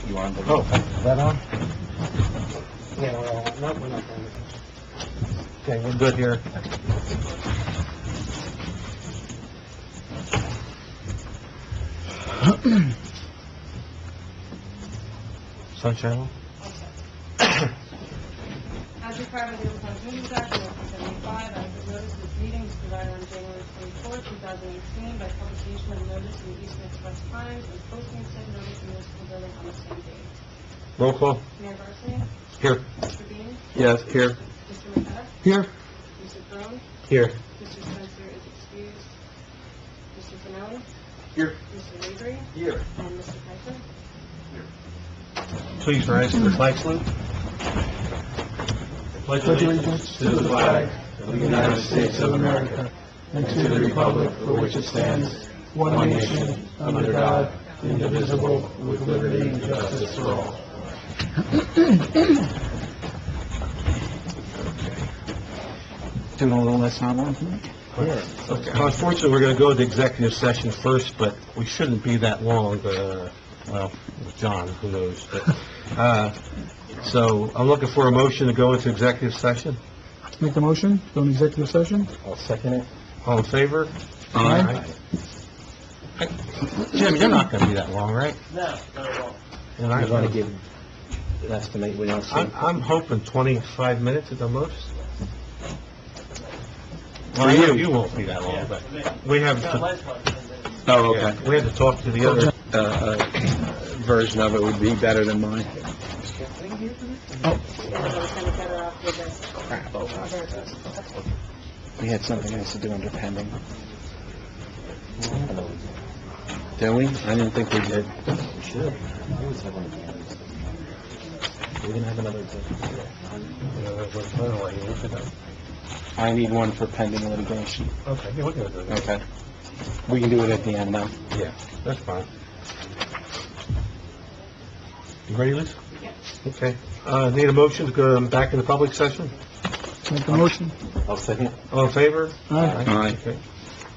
You want to Oh, is that on? Yeah, we're not going. Okay, we're good here. Sunshine? As required by the Open Public Meetings Act, Rule 75, adequate notice of this meeting is provided on January 24, 2018 by publication of notice in the Eastern Express Times and posting said notice in the municipal building on the same date. Roll call. Mayor Barsney? Here. Mr. Bean? Yes, here. Mr. McKenna? Here. Mr. Crone? Here. Mr. Spencer is excused. Mr. Finelli? Here. Mr. Lavery? Here. And Mr. Piper? Please rise to the flag salute. Pledge allegiance to the flag of the United States of America and to the republic for which it stands, one nation, under God, indivisible, with liberty and justice for all. doing a little less on one tonight? Yeah. Okay. Unfortunately, we're going to go to executive session first, but we shouldn't be that long. Well, with John, who knows? But, so I'm looking for a motion to go into executive session. Make the motion, go in executive session. I'll second it. All in favor? Aye. Jim, you're not going to be that long, right? No, not at all. And I'm going to give an estimate when else. I'm hoping 25 minutes at the most. Well, you won't be that long, but we have to, Oh, okay. we have to talk to the other. Version of it would be better than mine. Crap. We had something else to do under pending. Did we? I didn't think we did. We should. We always have one of the others. We're going to have another executive. I need one for pending litigation. Okay, yeah, we're going to do that. Okay. We can do it at the end now. Yeah, that's fine. You ready, Liz? Yes. Okay. Need a motion to go back in the public session? Make the motion. I'll second. All in favor? Aye. Aye. Okay.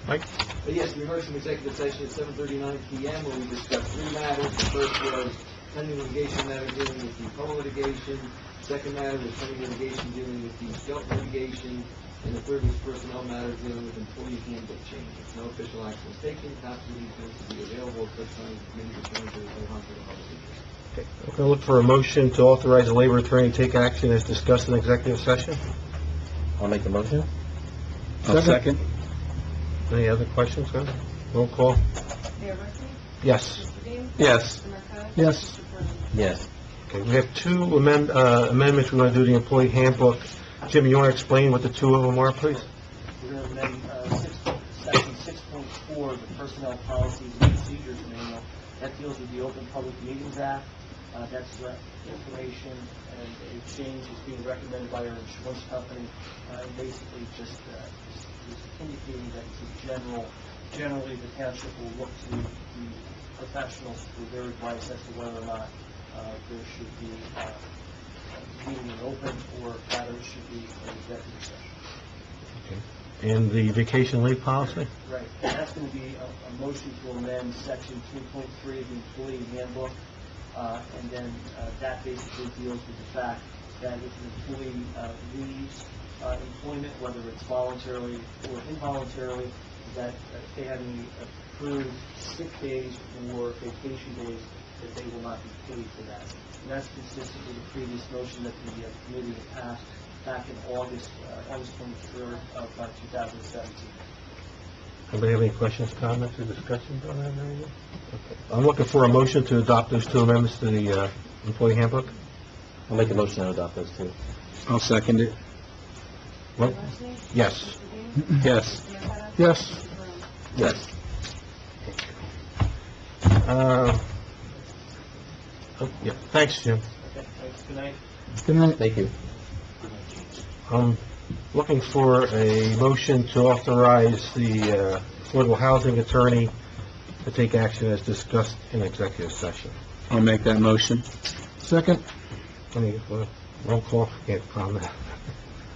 Mike? Yes, we heard some executive session at 7:39 p.m. where we discussed three matters. The first was pending litigation matter dealing with the total litigation. The second matter was pending litigation dealing with the skeleton litigation. And the third was personnel matters dealing with employee handbook changes. No official action was taken. Copies of these minutes will be available at such time as the committee returns to the hold for the public interest. Okay. I'm going to look for a motion to authorize the labor attorney to take action as discussed in executive session. I'll make the motion. I'll second. Any other questions, guys? Roll call. Mayor Barsney? Yes. Mr. Bean? Yes. Mr. Marqueta? Yes. Mr. Crone? Yes. Okay, we have two amendments. We're going to do the employee handbook. Jim, you want to explain what the two of them are, please? We're going to amend section 6.4 of the Personnel Policies and Procedures Manual. That deals with the Open Public Meetings Act. That's information and exchange is being recommended by our insurance company. And basically just indicating that it's generally the township will look to the professionals for their advice as to whether or not there should be meeting in open or rather it should be an executive session. Okay. And the vacation leave policy? Right. And that's going to be a motion to amend section 2.3 of the employee handbook. And then that basically deals with the fact that if an employee leaves employment, whether it's voluntarily or involuntarily, that if they have any approved sick days or vacation days, that they will not be paid for that. And that's consistent with the previous motion that the committee had passed back in August 23rd of 2017. Anybody have any questions, comments, or discussions on that? Okay. I'm looking for a motion to adopt those two amendments to the employee handbook. I'll make a motion to adopt those two. I'll second it. What? Mayor Barsney? Yes. Mr. Bean? Yes. Mr. Marqueta? Yes. Mr. Crone? Yes. Yeah. Thanks, Jim. Okay, thanks. Good night. Good night. Thank you. I'm looking for a motion to authorize the affordable housing attorney to take action as discussed in executive session. I'll make that motion. Second. Roll call. Can't comment.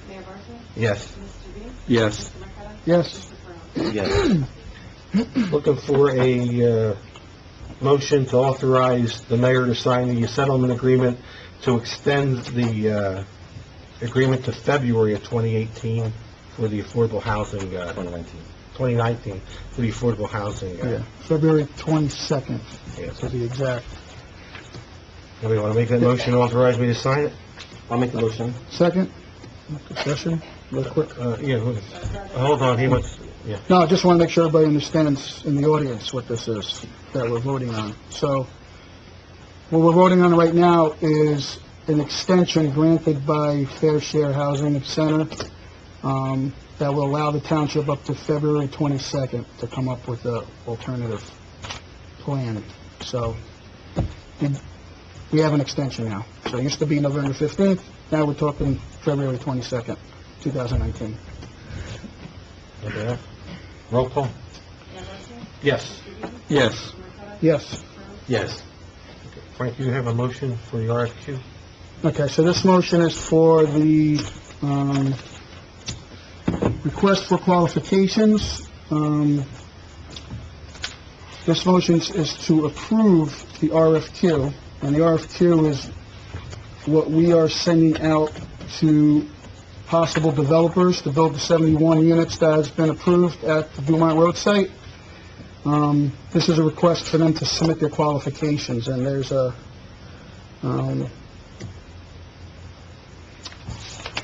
Mayor Barsney? Yes. Mr. Bean? Yes. Mr. Marqueta? Yes. Mr. Crone? Yes. Looking for a motion to authorize the mayor to sign the settlement agreement to extend the agreement to February of 2018 for the affordable housing, 2019, for the affordable housing. Yeah, February 22nd, Yes. to be exact. Anybody want to make that motion, authorize me to sign it? I'll make the motion. Second, discussion, real quick. Yeah, hold on, he wants, yeah. No, I just want to make sure everybody understands in the audience what this is that we're voting on. So, what we're voting on right now is an extension granted by Fair Share Housing Center that will allow the township up to February 22nd to come up with an alternative plan. So, we have an extension now. So it used to be November 15th, now we're talking February 22nd, 2019. Anybody else? Roll call? Ambrose? Yes. Yes. Marqueta? Yes. Yes. Frank, you have a motion for the RFQ? Okay, so this motion is for the request for qualifications. This motion is to approve the RFQ, and the RFQ is what we are sending out to possible developers to build the 71 units that has been approved at the Dumont Road site. This is a request for them to submit their qualifications, and there's a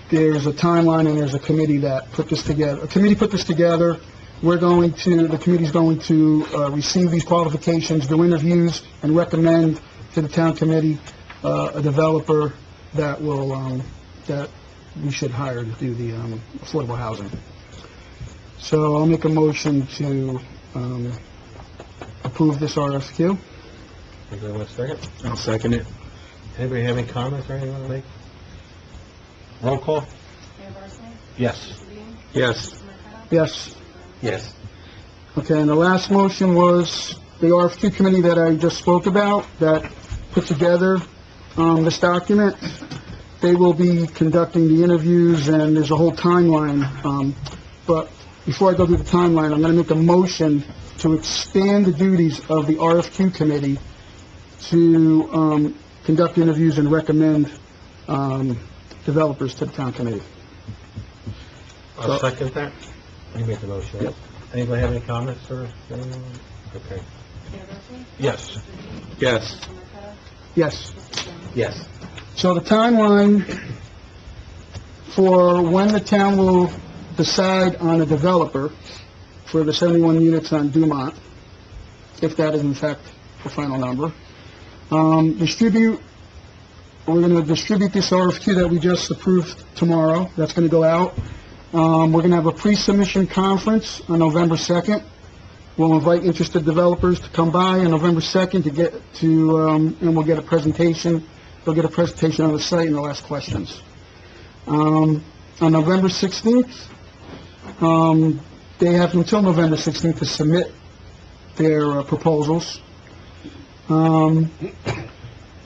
timeline and there's a committee that put this together. A committee put this together. The committee's going to receive these qualifications, do interviews, and recommend to the town committee a developer that will, that we should hire to do the affordable housing. So I'll make a motion to approve this RFQ. Anybody want a second? I'll second it. Anybody have any comments or anything to make? Roll call? Ambrose? Yes. Dean? Yes. Marqueta? Yes. Yes. Okay, and the last motion was the RFQ committee that I just spoke about, that put together this document. They will be conducting the interviews, and there's a whole timeline. But before I go through the timeline, I'm going to make a motion to expand the duties of the RFQ committee to conduct interviews and recommend developers to the town committee. I'll second that. You made the motion. Yep. Anybody have any comments or anything? Okay. Ambrose? Yes. Yes. Marqueta? Yes. Yes. So the timeline for when the town will decide on a developer for the 71 units on Dumont, if that is in fact the final number, we're going to distribute this RFQ that we just approved tomorrow. That's going to go out. We're going to have a pre-submission conference on November 2nd. We'll invite interested developers to come by on November 2nd and we'll get a presentation. They'll get a presentation on the site and they'll ask questions. On November 16th, they have until November 16th to submit their proposals. And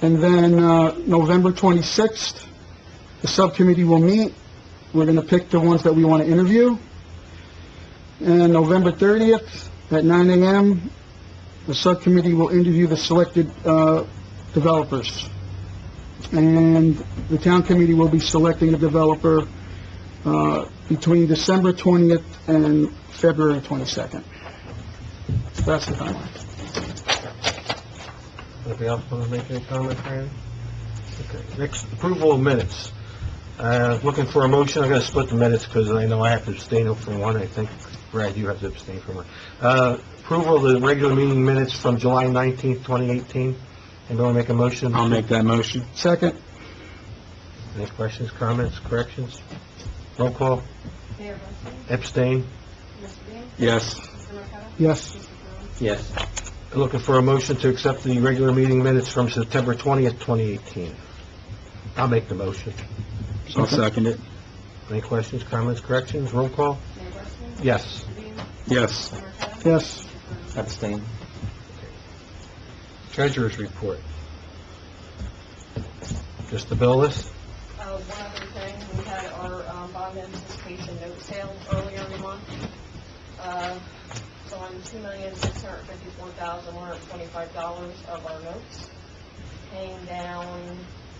then November 26th, the subcommittee will meet. We're going to pick the ones that we want to interview. And November 30th, at 9 a.m., the subcommittee will interview the selected developers. And the town committee will be selecting a developer between December 20th and February 22nd. That's the timeline. Anybody else want to make any comments, Ryan? Okay. Next, approval of minutes. Looking for a motion. I'm going to split the minutes because I know I have to abstain from one. I think, Brad, you have to abstain from one. Approval of the regular meeting minutes from July 19th, 2018. Anybody make a motion? I'll make that motion. Second? Any questions, comments, corrections? Roll call. Mayor Barsney? Abstain. Mr. Bean? Yes. Mr. Marqueta? Yes. Mr. Jones? Yes. Looking for a motion to accept the regular meeting minutes from September 20th, 2018. I'll make the motion. I'll second it. Any questions, comments, corrections? Roll call. Mayor Barsney? Yes. Mr. Bean? Yes. Mr. Marqueta? Yes. Mr. Jones? Abstain. Treasurer's report. Just the bill list? One other thing, we had our bond anticipation note sale earlier in the month. So on $2,654,125 of our notes, paying down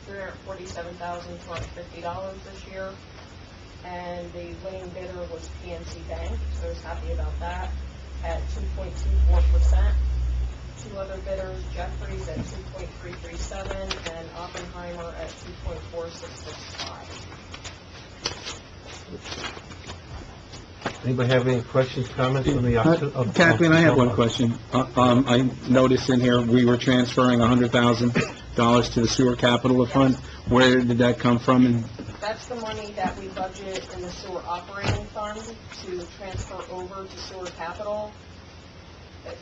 $347,250 this year. And the winning bidder was PNC Bank, so I was happy about that, at 2.24%. Two other bidders, Jeffries at 2.337 and Oppenheimer at 2.4665. Anybody have any questions, comments on the... Kathleen, I have one question. I noticed in here, we were transferring $100,000 to the sewer capital fund. Where did that come from? And That's the money that we budget in the sewer operating fund to transfer over to sewer capital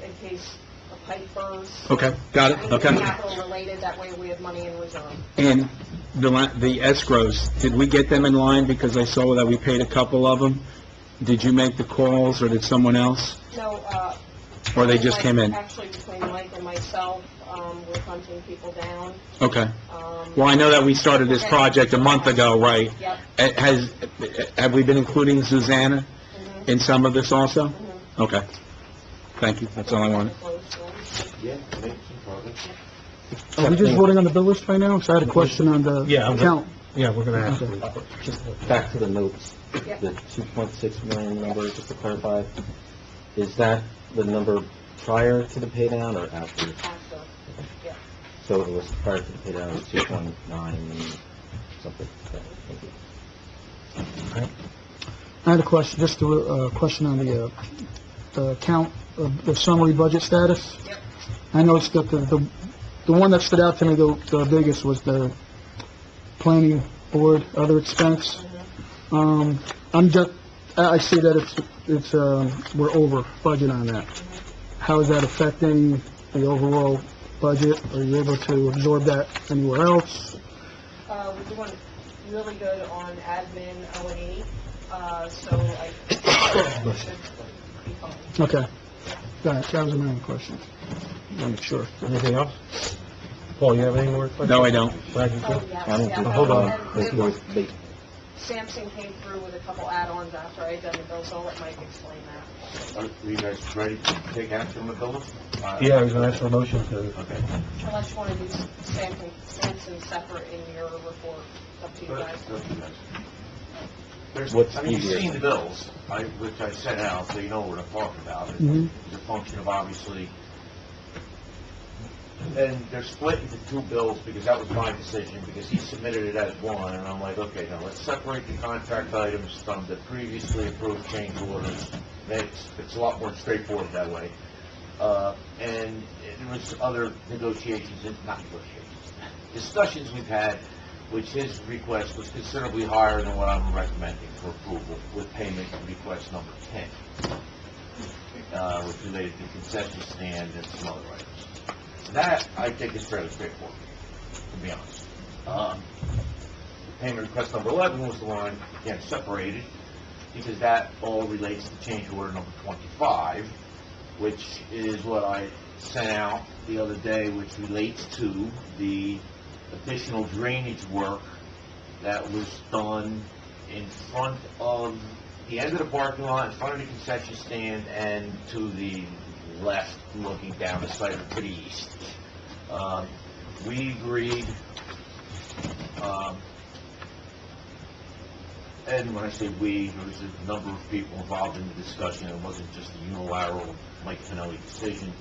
in case a pipe bursts. Okay, got it, Anything okay. capital related, that way we have money in reserve. And the escrows, did we get them in line? Because I saw that we paid a couple of them. Did you make the calls, or did someone else? No, Or they just came in? Actually, between Mike and myself, we're hunting people down. Okay. Well, I know that we started this project a month ago, right? Yep. Have we been including Susanna Mhm. in some of this also? Mhm. Okay. Thank you, that's all I wanted. Yeah, make some progress. Are we just voting on the bill list right now? So I had a question on the Yeah, account. Yeah, we're gonna ask Okay. them. Just back to the notes, Yeah. the 2.6 million number, just to clarify, is that the number prior to the pay down or after? After, yeah. So it was prior to the pay down, it was 2.9 something. Okay, thank you. I had a question, just a question on the account, the summary budget status. Yep. I noticed that the one that stood out to me the biggest was the planning board other expense. I see that we're over budget on that. How is that affecting the overall budget? Are you able to absorb that anywhere else? We're doing really good on admin O&E, so I should be fine. Okay. That was my only question. I'm sure. Anything else? Paul, you have any more questions? No, I don't. Brad, you Oh, good? yes, I don't yeah. think- Hold on. And it was- Wait, Sampson came through with a couple add-ons after I had done the bill, so I'll let Mike explain that. Are you guys ready to take action on the bill? Yeah, I was gonna ask for a motion to... Okay. Unless you want to do Sampson separate in your report, up to you guys. What's I mean, you've easier? seen the bills, which I sent out, so you know what I'm talking about. Mhm. It's a function of obviously, and they're split into two bills because that was my decision, because he submitted it as one, and I'm like, okay, now let's separate the contract items from the previously approved change orders. It's a lot more straightforward that way. And there was other negotiations, not negotiations, discussions we've had, which his request was considerably higher than what I'm recommending for approval, with payment request number 10, which related to concession stand and some other items. That, I think, is fairly straightforward, to be honest. Payment request number 11 was the one, again, separated, because that all relates to change order number 25, which is what I sent out the other day, which relates to the additional drainage work that was done in front of the end of the parking lot, in front of the concession stand, and to the left, looking down the site or to the east. We agreed, and when I say we, there was a number of people involved in the discussion. It wasn't just a unilateral Mike Finelli decision,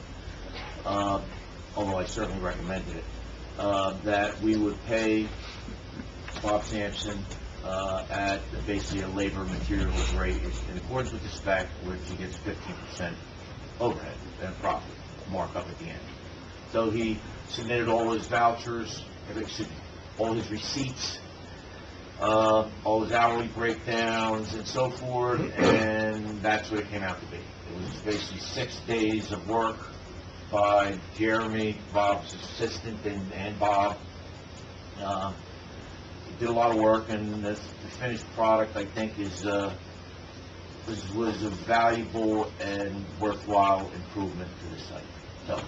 although I certainly recommended it, that we would pay Bob Sampson at basically a labor materials rate in accordance with the spec, which he gets 15% overhead and profit markup at the end. So he submitted all his vouchers, all his receipts, all his hourly breakdowns and so forth, and that's what it came out to be. It was basically 6 days of work by Jeremy, Bob's assistant, and Bob. He did a lot of work, and the finished product, I think, was a valuable and worthwhile improvement to the site. So,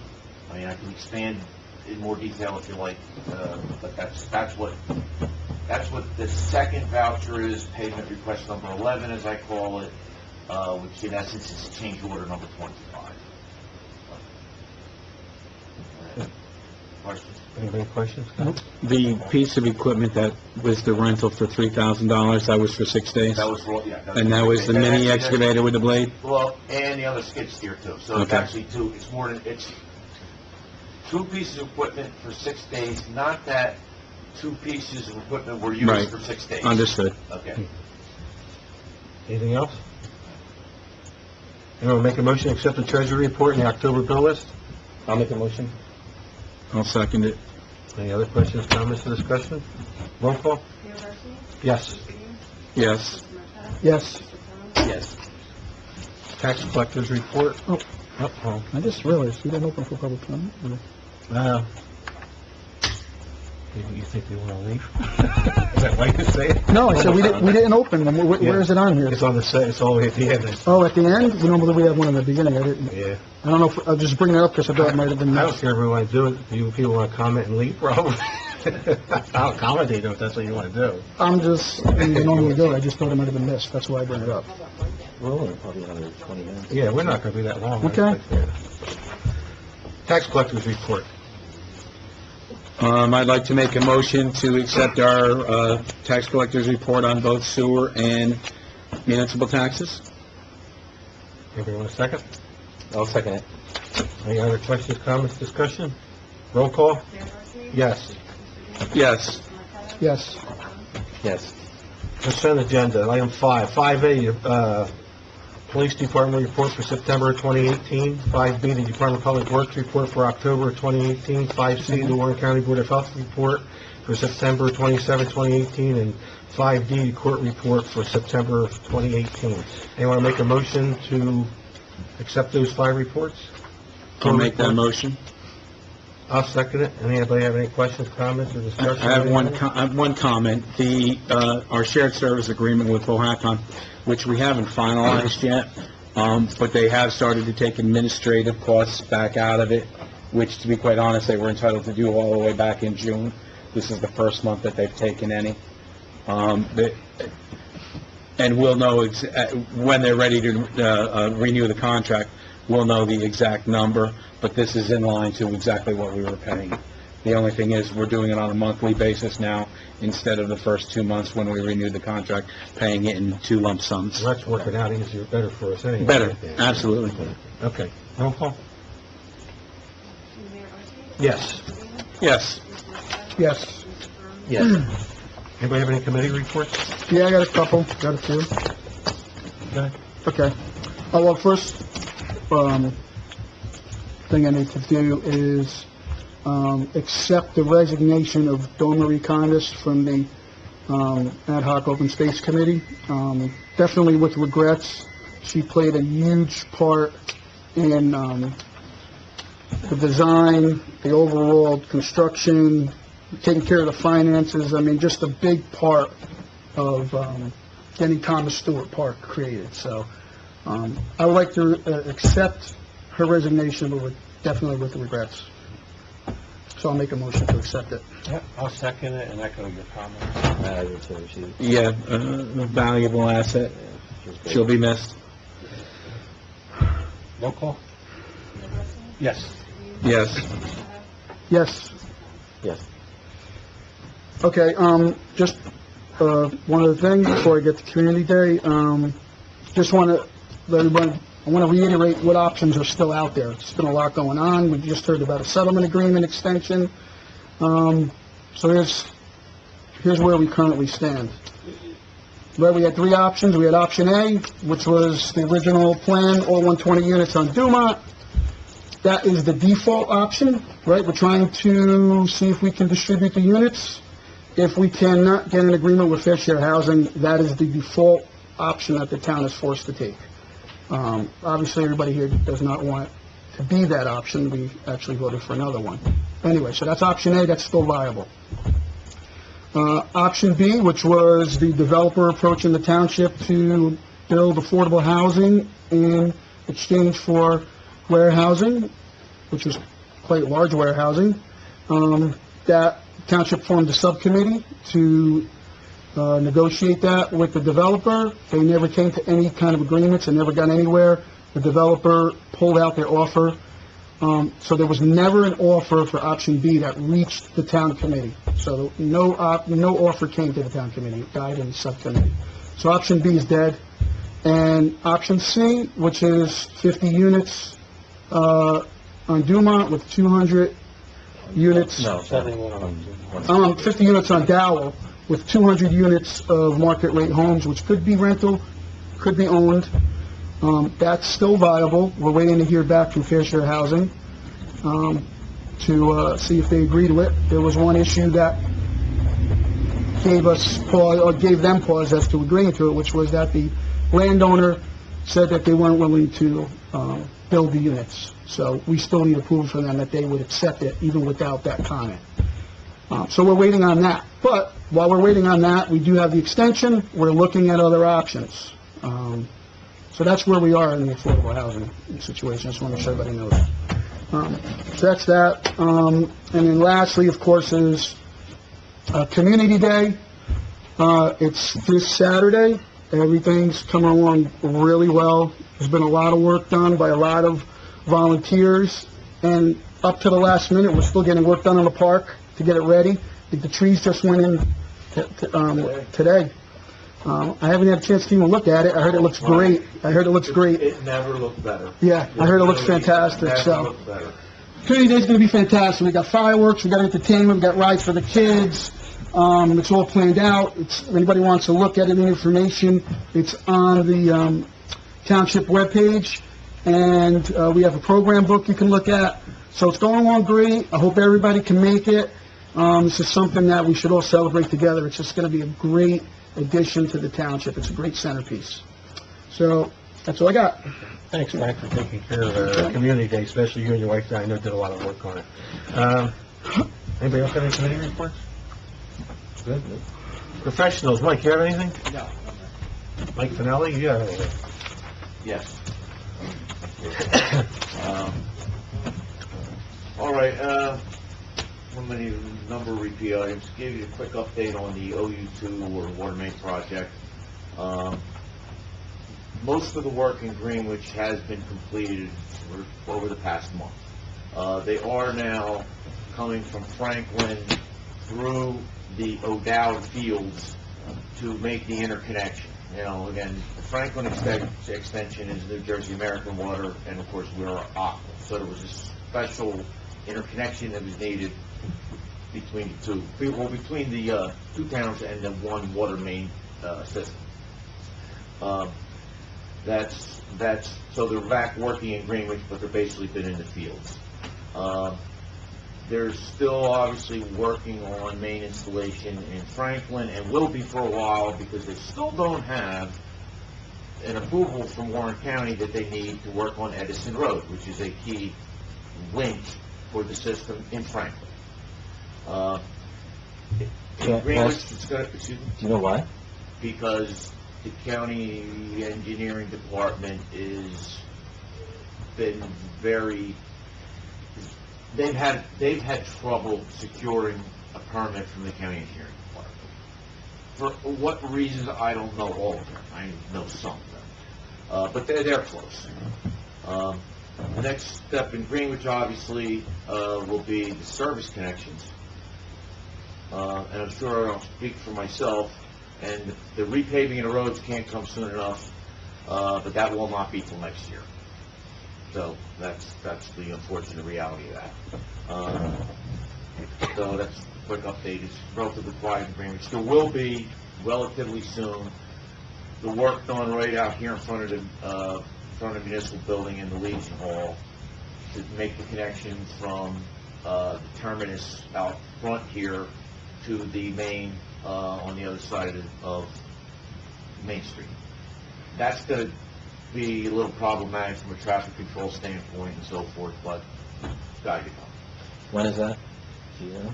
I mean, I can expand in more detail if you like, but that's what the second voucher is, payment request number 11, as I call it, which in essence is change order number 25. Questions? Anybody questions? The piece of equipment that was the rental for $3,000, that was for 6 days? That was, yeah. And that was the mini excavator with the blade? Well, and the other skid steer too. So it's Okay. actually two, it's more than, it's 2 pieces of equipment for 6 days, not that 2 pieces of equipment were used Right. for 6 days. Understood. Okay. Anything else? Anyone make a motion to accept the treasury report and the October bill list? I'll make a motion. I'll second it. Any other questions, comments, or discussion? Roll call? Mayor Barsney? Yes. Mr. Dean? Yes. Mr. Marqueta? Yes. Mr. Thomas? Yes. Tax collector's report? Oh. Uh-oh. I just realized we didn't open for public comment. You think we want to leave? Is that right to say it? No, I said we didn't open them. Where is it on here? It's on the side, it's all the way at the end. Oh, at the end? Normally we have one in the beginning. I didn't. Yeah. I don't know if, I'm just bringing it up because I thought it might have been I don't missed. care if we want to do it. Do you people want to comment and leave, probably? I'll accommodate them if that's what you want to do. I'm just, we normally do it. I just thought it might have been missed. That's why I bring it up. We're only probably another 20 minutes. Yeah, we're not going to be that long. Okay. Tax collector's report. I'd like to make a motion to accept our tax collector's report on both sewer and municipal taxes. Anybody want a second? I'll second it. Any other questions, comments, discussion? Roll call? Mayor Barsney? Yes. Mr. Dean? Yes. Mr. Marqueta? Yes. Mr. Thomas? Yes. Consent agenda, item 5. 5A, Police Department report for September 2018. 5B, the Department of Public Works report for October 2018. 5C, the Warren County Board of Health report for September 27, 2018. And 5D, the court report for September of 2018. Anyone make a motion to accept those 5 reports? I'll make that motion. I'll second it. Anybody have any questions, comments, or discussion? I have one comment. Our shared service agreement with Cohacon, which we haven't finalized yet, but they have started to take administrative costs back out of it, which, to be quite honest, they were entitled to do all the way back in June. This is the first month that they've taken any. And we'll know when they're ready to renew the contract, we'll know the exact number, but this is in line to exactly what we were paying. The only thing is, we're doing it on a monthly basis now, instead of the first 2 months when we renewed the contract, paying it in 2 lump sums. Well, that's working out easier, better for us anyway. Better, absolutely. Okay. Roll call? Mayor Barsney? Yes. Mr. Dean? Yes. Mr. Marqueta? Yes. Mr. Thomas? Yes. Anybody have any committee reports? Yeah, I got a couple. Got a few. Okay. Okay. Oh, well, first, thing I need to do is, accept the resignation of Dawn Marie Condis from the, Ad hoc Open Space Committee. Definitely with regrets. She played a huge part in, the design, the overall construction, taking care of the finances. I mean, just a big part of, getting Thomas Stewart Park created. So, I would like to accept her resignation, but definitely with regrets. So I'll make a motion to accept it. Yeah, I'll second it and echo your comments. I would say she, Yeah, a valuable asset. she's great. She'll be missed. Roll call? Mayor Barsney? Yes. Mr. Dean? Yes. Mr. Marqueta? Yes. Yes. Okay, just, one other thing before I get to Community Day, just want to let everybody, I want to reiterate what options are still out there. There's been a lot going on. We just heard about a settlement agreement extension. So here's where we currently stand. Where we had 3 options. We had option A, which was the original plan, all 120 units on Dumont. That is the default option, right? We're trying to see if we can distribute the units. If we cannot get an agreement with Fair Share Housing, that is the default option that the town is forced to take. Obviously, everybody here does not want to be that option. We actually voted for another one. Anyway, so that's option A, that's still viable. Option B, which was the developer approaching the township to build affordable housing in exchange for warehousing, which was quite large warehousing. That township formed a subcommittee to negotiate that with the developer. They never came to any kind of agreements and never got anywhere. The developer pulled out their offer. So there was never an offer for option B that reached the town committee. So no offer came to the town committee. It died in the subcommittee. So option B is dead. And option C, which is 50 units on Dumont with 200 units. No, 50 units on Dowell with 200 units of market rate homes, which could be rental, could be owned. That's still viable. We're waiting to hear back from Fair Share Housing to see if they agree to it. There was one issue that gave us pause, or gave them pause as to agreeing to it, which was that the landowner said that they weren't willing to build the units. So we still need approval from them that they would accept it even without that comment. So we're waiting on that. But while we're waiting on that, we do have the extension. We're looking at other options. So that's where we are in the affordable housing situation. I just want to make sure everybody knows. So that's that. And then lastly, of course, is Community Day. It's this Saturday. Everything's coming along really well. There's been a lot of work done by a lot of volunteers. And up to the last minute, we're still getting work done on the park to get it ready. I think the trees just went in today. I haven't had a chance to even look at it. I heard it looks great. It never looked better. Yeah, I heard it looks fantastic, Never so. looked better. Community Day's gonna be fantastic. We got fireworks, we got entertainment, we got rides for the kids. It's all planned out. If anybody wants to look at any information, it's on the, Township webpage. And, we have a program book you can look at. So it's going along great. I hope everybody can make it. This is something that we should all celebrate together. It's just gonna be a great addition to the township. It's a great centerpiece. So, that's all I got. Thanks, Frank, for taking care of Community Day, especially you and your wife. I know did a lot of work on it. Anybody else have any committee reports? Good. Professionals, Mike, you have anything? No. Mike Finelli, you have anything? Yes. All right, one many number of repeat items. Give you a quick update on the OU2 or water main project. Most of the work in Greenwich has been completed over the past month. They are now coming from Franklin through the O'Dowd fields to make the interconnection. You know, again, the Franklin extension is New Jersey American Water, and of course we're Aqua. So there was a special interconnection that was needed between the two, between the two towns and the one water main system. So they're back working in Greenwich, but they're basically been in the fields. They're still obviously working on main installation in Franklin, and will be for a while, because they still don't have an approval from Warren County that they need to work on Edison Road, which is a key link for the system in Franklin. In Greenwich, it's going to, excuse me? Do you know why? Because the county engineering department is been very, they've had trouble securing a permit from the county engineering department. For what reasons, I don't know all of them. I know some of them. But they're close. The next step in Greenwich, obviously, will be the service connections. And I'm sure I'll speak for myself, and the repaving of the roads can't come soon enough, but that will not be till next year. So that's the unfortunate reality of that. So that's a quick update. It's relatively quiet in Greenwich. There will be, relatively soon, the work done right out here in front of the municipal building and the Legion Hall to make the connection from the terminus out front here to the main on the other side of Main Street. That's going to be a little problematic from a traffic control standpoint and so forth, but it's got to get done. When is that? Do you know?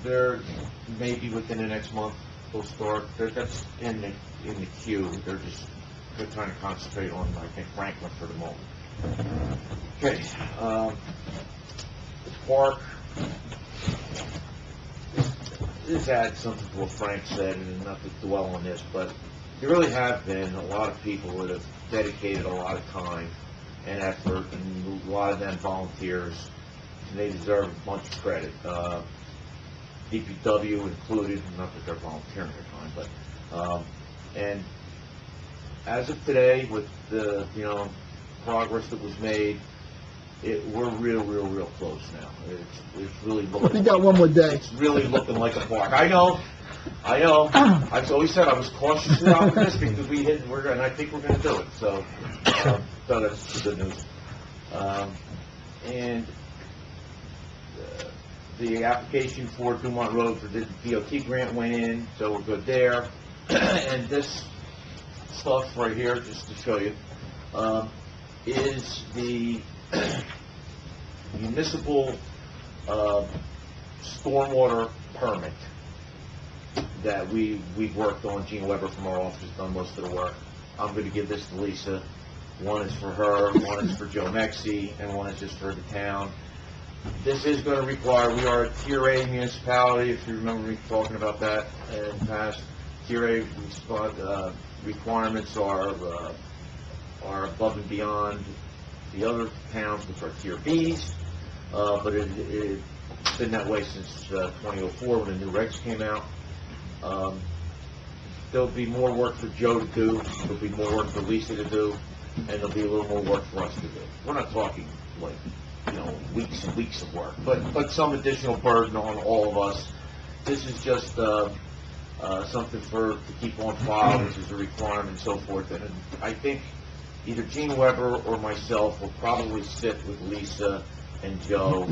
They're maybe within the next month they'll start. That's in the queue. They're trying to concentrate on, I think, Franklin for the moment. Okay, the park. this adds something to what Frank said, and not to dwell on this, but there really have been a lot of people that have dedicated a lot of time and effort, and a lot of them volunteers, and they deserve a bunch of credit. DPW included, not that they're volunteering their time, but, and as of today, with the, progress that was made, we're real close now. It's really looking. We got one more day. It's really looking like a park. I know. I've always said I was cautiously optimistic because and I think we're going to do it. So that's the good news. And the application for Dumont Road for the DOT grant went in, so we're good there. And this stuff right here, just to show you, is the municipal stormwater permit that we've worked on. Gene Weber from our office has done most of the work. I'm going to give this to Lisa. One is for her, one is for Joe Mexi, and one is just for the town. This is going to require, we are a Tier A municipality, if you remember me talking about that in the past. Tier A requirements are above and beyond the other towns, which are Tier Bs, but it's been that way since 2004 when the new regs came out. There'll be more work for Joe to do, there'll be more work for Lisa to do, and there'll be a little more work for us to do. We're not talking like, weeks and weeks of work, but some additional burden on all of us. This is just something to keep on file, which is a requirement and so forth. And I think either Gene Weber or myself will probably sit with Lisa and Joe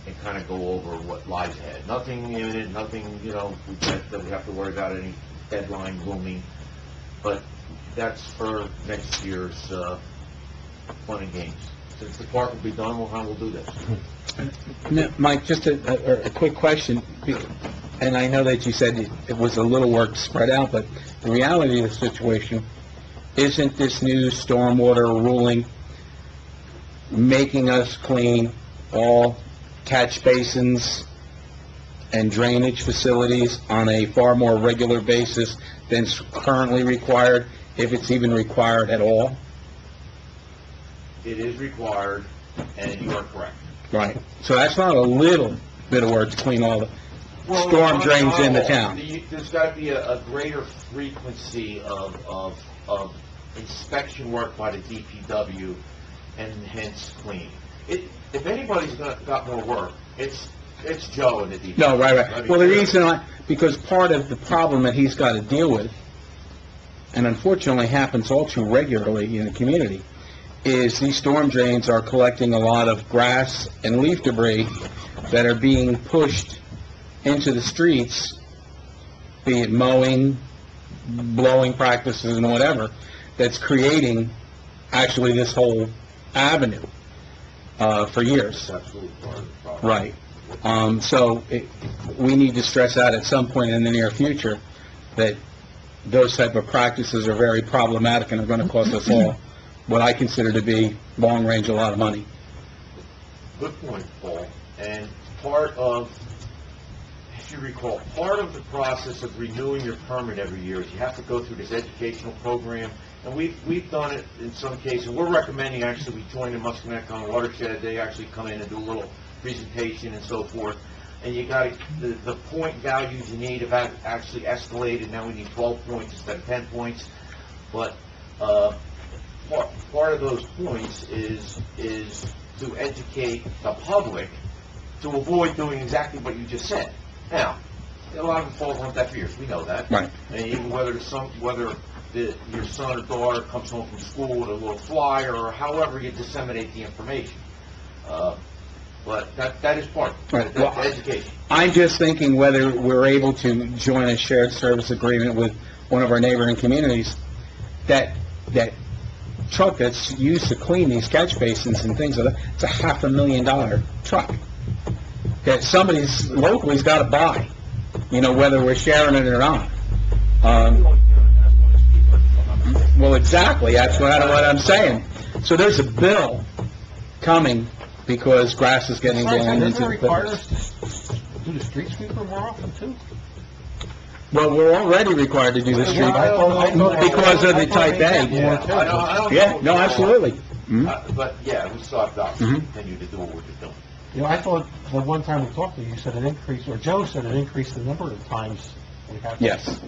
and kind of go over what lies ahead. Nothing imminent, nothing, that we have to worry about any deadline looming. But that's for next year's fun and games. Since the park will be done, we'll do this. Now, Mike, just a quick question, and I know that you said it was a little work spread out, but the reality of the situation, isn't this new stormwater ruling making us clean all catch basins and drainage facilities on a far more regular basis than's currently required, if it's even required at all? It is required, and you are correct. Right. So that's not a little bit of work to clean all the storm drains in the town. There's got to be a greater frequency of inspection work by the DPW, and hence cleaning. If anybody's got more work, it's Joe and the DPW. No, right. Well, the reason because part of the problem that he's got to deal with, and unfortunately happens all too regularly in the community, is these storm drains are collecting a lot of grass and leaf debris that are being pushed into the streets, be it mowing, blowing practices, and whatever, that's creating actually this whole avenue for years. That's absolutely part of the problem. Right. So we need to stress out at some point in the near future that those type of practices are very problematic and are going to cost us all what I consider to be long range a lot of money. Good point, Paul. And part of, if you recall, part of the process of renewing your permit every year is you have to go through this educational program. And we've done it in some cases. We're recommending actually we join the Muscatine Watershed. They actually come in and do a little presentation and so forth. And you got the point values you need have actually escalated. Now we need 12 points instead of 10 points. But part of those points is to educate the public to avoid doing exactly what you just said. Now, a lot of it falls on deaf ears. We know that. Right. And even whether your son or daughter comes home from school with a little flyer or however you disseminate the information. But that is part of Right. the education. I'm just thinking whether we're able to join a shared service agreement with one of our neighboring communities, that truck that's used to clean these catch basins and things like that, it's a $500,000 truck that somebody's locally's got to buy, whether we're sharing it or not. Well, exactly, that's what I'm saying. So there's a bill coming because grass is getting blown into the... Doesn't it require us to do the street sweeper more often, too? Well, we're already required to do the street because of the type A. Yeah, I don't Yeah, know. no, absolutely. Mhm. But, yeah, we still have to obviously continue to do what we're doing. You know, I thought the one time we talked to you, you said it increased, or Joe said it increased the number of times we have. Yes,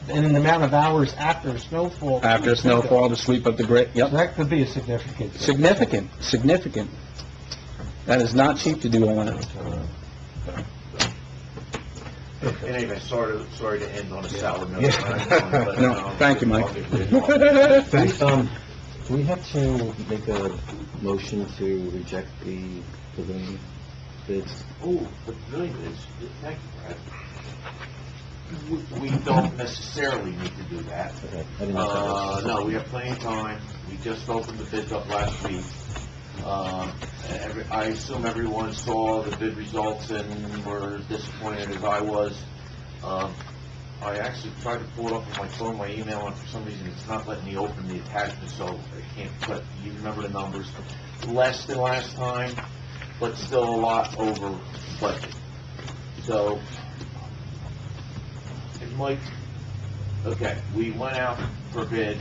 And in the amount of hours after snowfall. after snowfall to sweep up the grid, So yep. that could be a significant. Significant, significant. That is not cheap to do all that. In any event, sorry to end on a sour note. No, thank you, Mike. Do we have to make a motion to reject the pavilion bids? Oh, the pavilion is, thank you, Brad. We don't necessarily need to do that. Okay, I didn't know if that was- No, we have plenty of time. We just opened the bids up last week. I assume everyone saw the bid results and were as disappointed as I was. I actually tried to pull it up on my phone, my email, and for some reason it's not letting me open the attachment, so I can't, but you remember the numbers. Less than last time, but still a lot over budget. So, and Mike, okay, we went out for bid.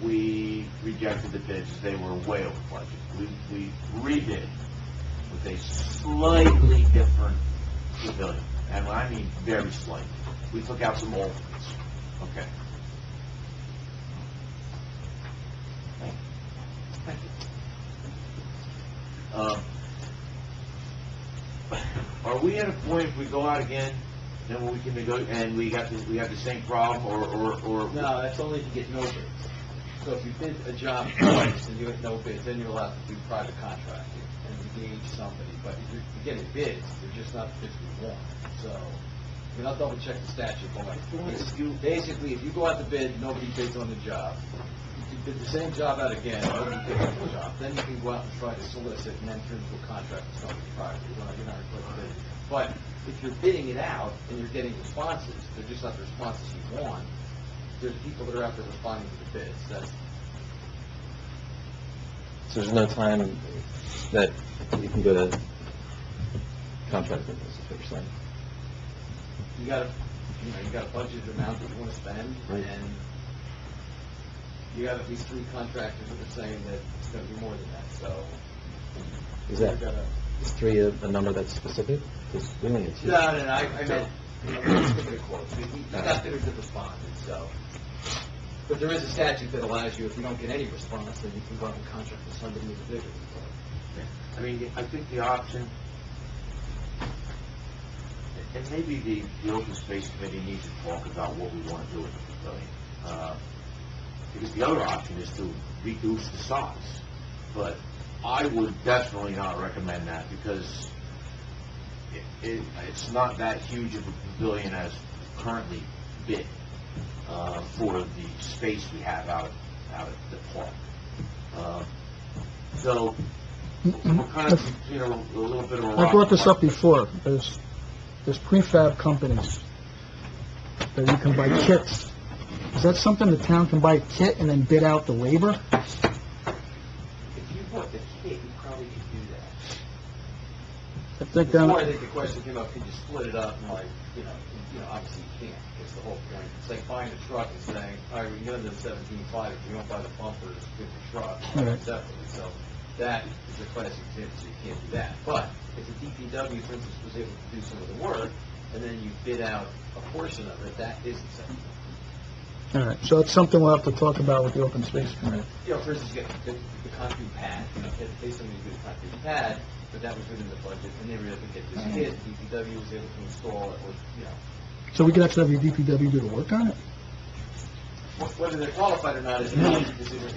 We rejected the bids, they were way over budget. We redid with a slightly different pavilion, and I mean very slight. We took out some old ones. Okay. Thank you. Are we at a point if we go out again, then we can negotiate, and we have the same problem, or? No, that's only if you get no bids. So if you bid a job twice and you get no bids, then you're allowed to do private contracting and engage somebody. But if you're getting bids, they're just not the bids we want. So you're not double check the statute. But basically, if you go out to bid, nobody bids on the job. If you bid the same job out again, nobody bids on the job. Then you can go out and try to solicit and enter into a contract with somebody privately. You're not required to bid. But if you're bidding it out and you're getting responses, they're just not the responses you want. There's people that are out there responding to the bids. So there's no time that you can go to contract with this, is what you're saying? You got a budgeted amount that you want to spend, Right. and you have at least 3 contractors that are saying that it's going to be more than that. So Is you that, gotta. is 3 a number that's specific? Because we only had 2. No, I meant, let's look at it close. You got bidders that responded, so. But there is a statute that allows you, if you don't get any response, then you can go out and contract with somebody with a bidder. I mean, I think the option, and maybe the open space committee needs to talk about what we want to do with the pavilion. Because the other option is to reduce the size. But I would definitely not recommend that because it's not that huge of a pavilion as currently bid. For the space we have out at the park. So, we're kind of, a little bit of a rock. I brought this up before. There's prefab companies that you can buy kits. Is that something the town can buy a kit and then bid out the labor? If you bought the kit, you probably could do that. I think Before, I that, think the question came up, could you split it up and obviously you can't. That's the whole point. It's like buying a truck and saying, all right, we can go into the 17.5 if you don't buy the bumpers with the truck Right. separately. So that is a classic example, so you can't do that. But if the DPW, for instance, was able to do some of the work, and then you bid out a portion of it, that is acceptable. all right, so it's something we'll have to talk about with the open space committee. For instance, you get the concrete pad, pay somebody to do the concrete pad, but that was within the budget, and they were able to get this kit, DPW was able to install it, or, So we could actually have your DPW do the work on it? whether they're qualified or not is another decision.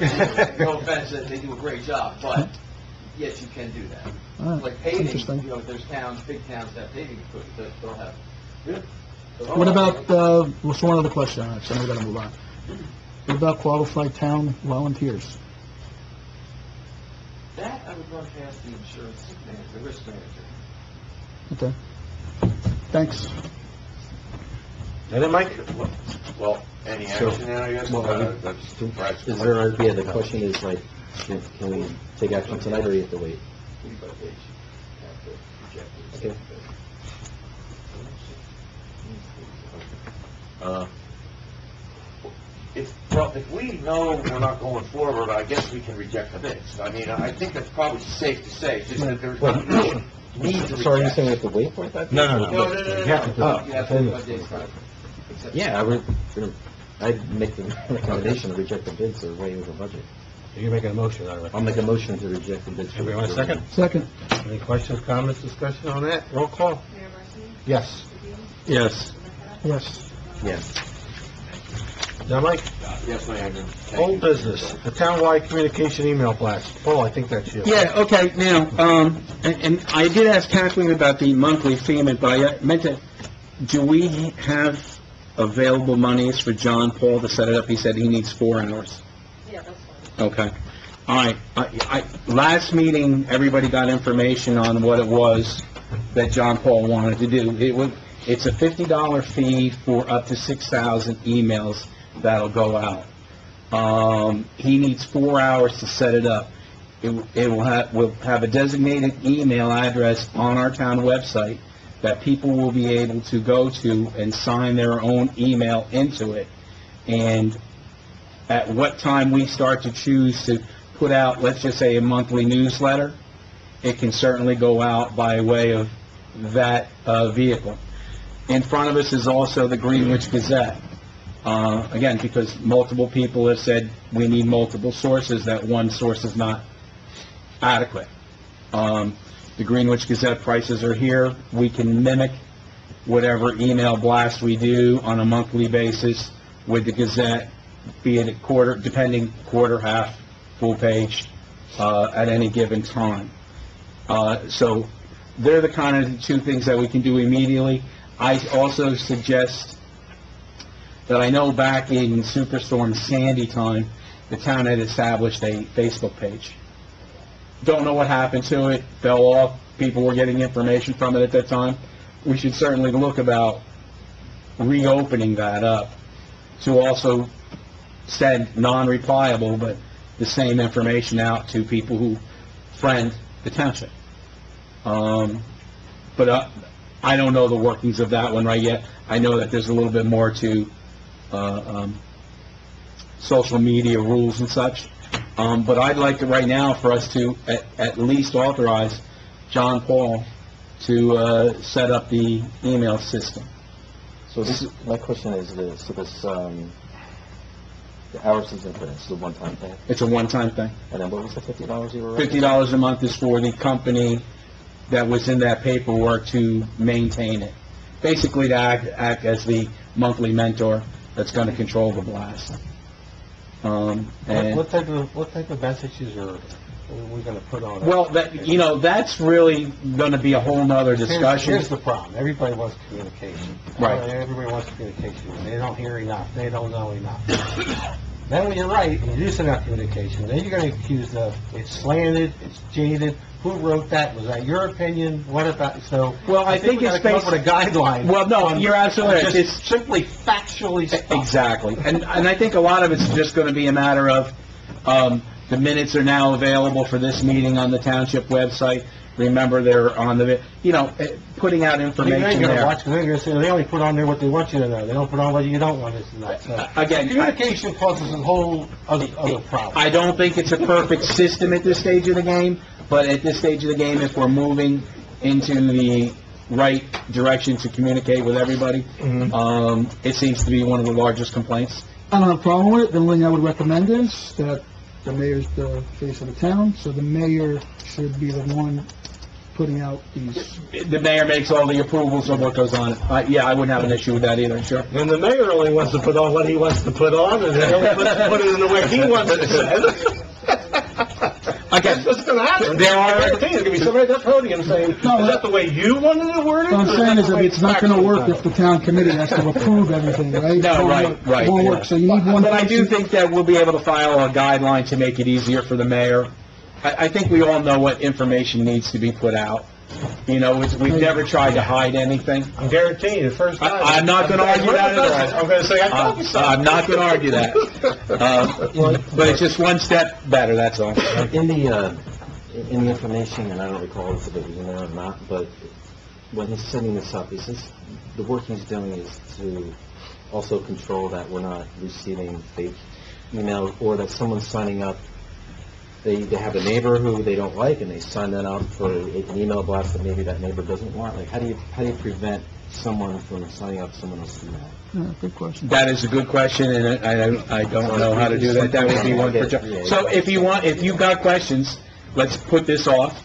No offense, they do a great job, but yes, you can do that. All right, Like paving, interesting. there's towns, big towns that have paving equipment that don't have. What about, what's one other question, all right, so we gotta move on. What about qualified town volunteers? That I would run past the insurance manager, the risk manager. Okay. Thanks. And then Mike, well, any action now, I guess? Is there, the question is like, can we take action tonight or do you have to wait? We go to page, have to reject it. Okay. Well, if we know we're not going forward, I guess we can reject the bids. I mean, I think that's probably safe to say, just that there's no need to So are you reject. saying we have to wait for it? No. No. You have to do it. You have to do it days time. Yeah, I'd make the recommendation to reject the bids that are way over budget. You're making a motion out of it. I'll make a motion to reject the bids. Everybody want a second? Second. Any questions, comments, discussion on that? Roll call? Mayor Barsney? Yes. Mr. Beam? Yes. Mr. Yes. Yes. Now, Mike, Yes, Mayor. old business, the townwide communication email blast. Paul, I think that's you. Yeah, okay, now, and I did ask Kathleen about the monthly payment, but I meant to, do we have available monies for John Paul to set it up? He said he needs 4 hours. Yeah, that's fine. Okay. All right. Last meeting, everybody got information on what it was that John Paul wanted to do. It's a $50 fee for up to 6,000 emails that'll go out. He needs 4 hours to set it up. We'll have a designated email address on our town website that people will be able to go to and sign their own email into it. And at what time we start to choose to put out, let's just say, a monthly newsletter, it can certainly go out by way of that vehicle. In front of us is also the Greenwich Gazette. Again, because multiple people have said we need multiple sources, that one source is not adequate. The Greenwich Gazette prices are here. We can mimic whatever email blast we do on a monthly basis with the Gazette, be it a quarter, quarter, half, full page, at any given time. So they're the kind of 2 things that we can do immediately. I also suggest that I know back in Superstorm Sandy time, the town had established a Facebook page. Don't know what happened to it, fell off, people were getting information from it at that time. We should certainly look about reopening that up to also send non-replyable, but the same information out to people who friend the township. But I don't know the workings of that one right yet. I know that there's a little bit more to social media rules and such. But I'd like to, right now, for us to at least authorize John Paul to set up the email system. So my question is this, so this, the hours is in it's a one-time thing? It's a one-time thing. And then what was the $50 you were... $50 a month is for the company that was in that paperwork to maintain it. Basically, to act as the monthly mentor that's going to control the blast. And What type of messages are we going to put on it? well, that's really going to be a whole nother discussion. Here's the problem. Everybody wants communication. Right. Everybody wants communication. They don't hear enough. They don't know enough. Then when you're right, and you do send out communication, then you're going to accuse of it's slanted, it's jaded. Who wrote that? Was that your opinion? What about, so... Well, I think we it's gotta come up with a guideline. Well, no, on you're absolutely right. Just simply factually stuff. Exactly. And I think a lot of it's just going to be a matter of, the minutes are now available for this meeting on the township website. Remember, they're on the, putting out You information ain't gonna there. watch, because they're gonna say, they only put on there what they want you to know. They don't put on what you don't want us to know. So, Again, communication causes a whole other problem. I don't think it's a perfect system at this stage of the game, but at this stage of the game, if we're moving into the right direction to communicate with everybody, it seems to be one of the largest complaints. I don't have a problem with it. The only thing I would recommend is that the mayor's the face of the town, so the mayor should be the one putting out these. The mayor makes all the approvals of what goes on. Yeah, I wouldn't have an issue with that either, sure. And the mayor only wants to put on what he wants to put on, and he only wants to put it in the way he wants it said. Again, That's what's going to happen. There are- There's going to be somebody at that podium saying, No, is that the way you wanted it worded? What I'm saying is that it's not gonna work if the town committee has to approve everything, right? No, right. It won't work, so you need one But I do person. think that we'll be able to file a guideline to make it easier for the mayor. I think we all know what information needs to be put out. We've never tried to hide anything. I'm guaranteeing you, the first time. I'm not going to argue that at all. I'm going to say, I told you so. I'm not going to argue that. But it's just one step better, that's all. In the information, and I don't recall if it was in there or not, but when he's setting this up, he says the work he's doing is to also control that we're not receiving fake email, or that someone's signing up, they have a neighbor who they don't like, and they sign that up for an email blast that maybe that neighbor doesn't want? Like, how do you prevent someone from signing up someone else's email? Yeah, good question. That is a good question, and I don't know how to do that. That would be one for John. So if you've got questions, let's put this off,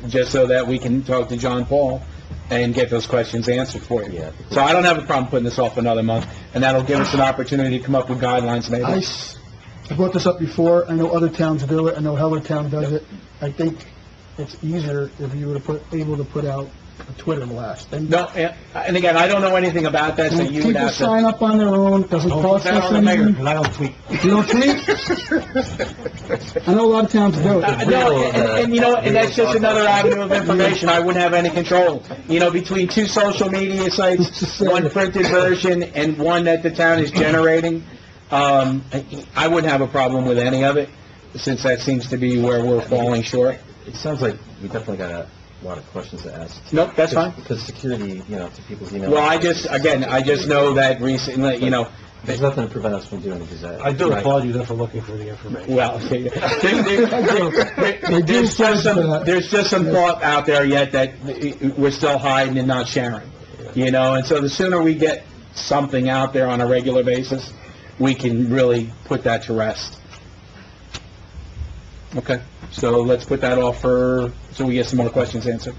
just so that we can talk to John Paul and get those questions answered for you. Yeah. So I don't have a problem putting this off another month, and that'll give us an opportunity to come up with guidelines maybe. I brought this up before. I know other towns do it. I know Hellertown does it. I think it's easier if you were able to put out a Twitter blast. No, and again, I don't know anything about that, so you would People have sign to... up on their own, doesn't cost That us on the mayor, anything. because I don't tweet. You don't tweet? I know a lot of towns do it. No, and you know, and that's just another avenue of information I wouldn't have any control. You know, between two social media sites, one printed version and one that the town is generating, I wouldn't have a problem with any of it, since that seems to be where we're falling short. It sounds like we definitely got a lot of questions to ask. Nope, that's fine. Because security, to people's email. Well, I just know that recently, There's nothing to prevent us from doing it, because I do applaud you then for looking for the information. well, there's just some thought out there yet that we're still hiding and not sharing, and so the sooner we get something out there on a regular basis, we can really put that to rest. Okay, so let's put that off so we get some more questions answered.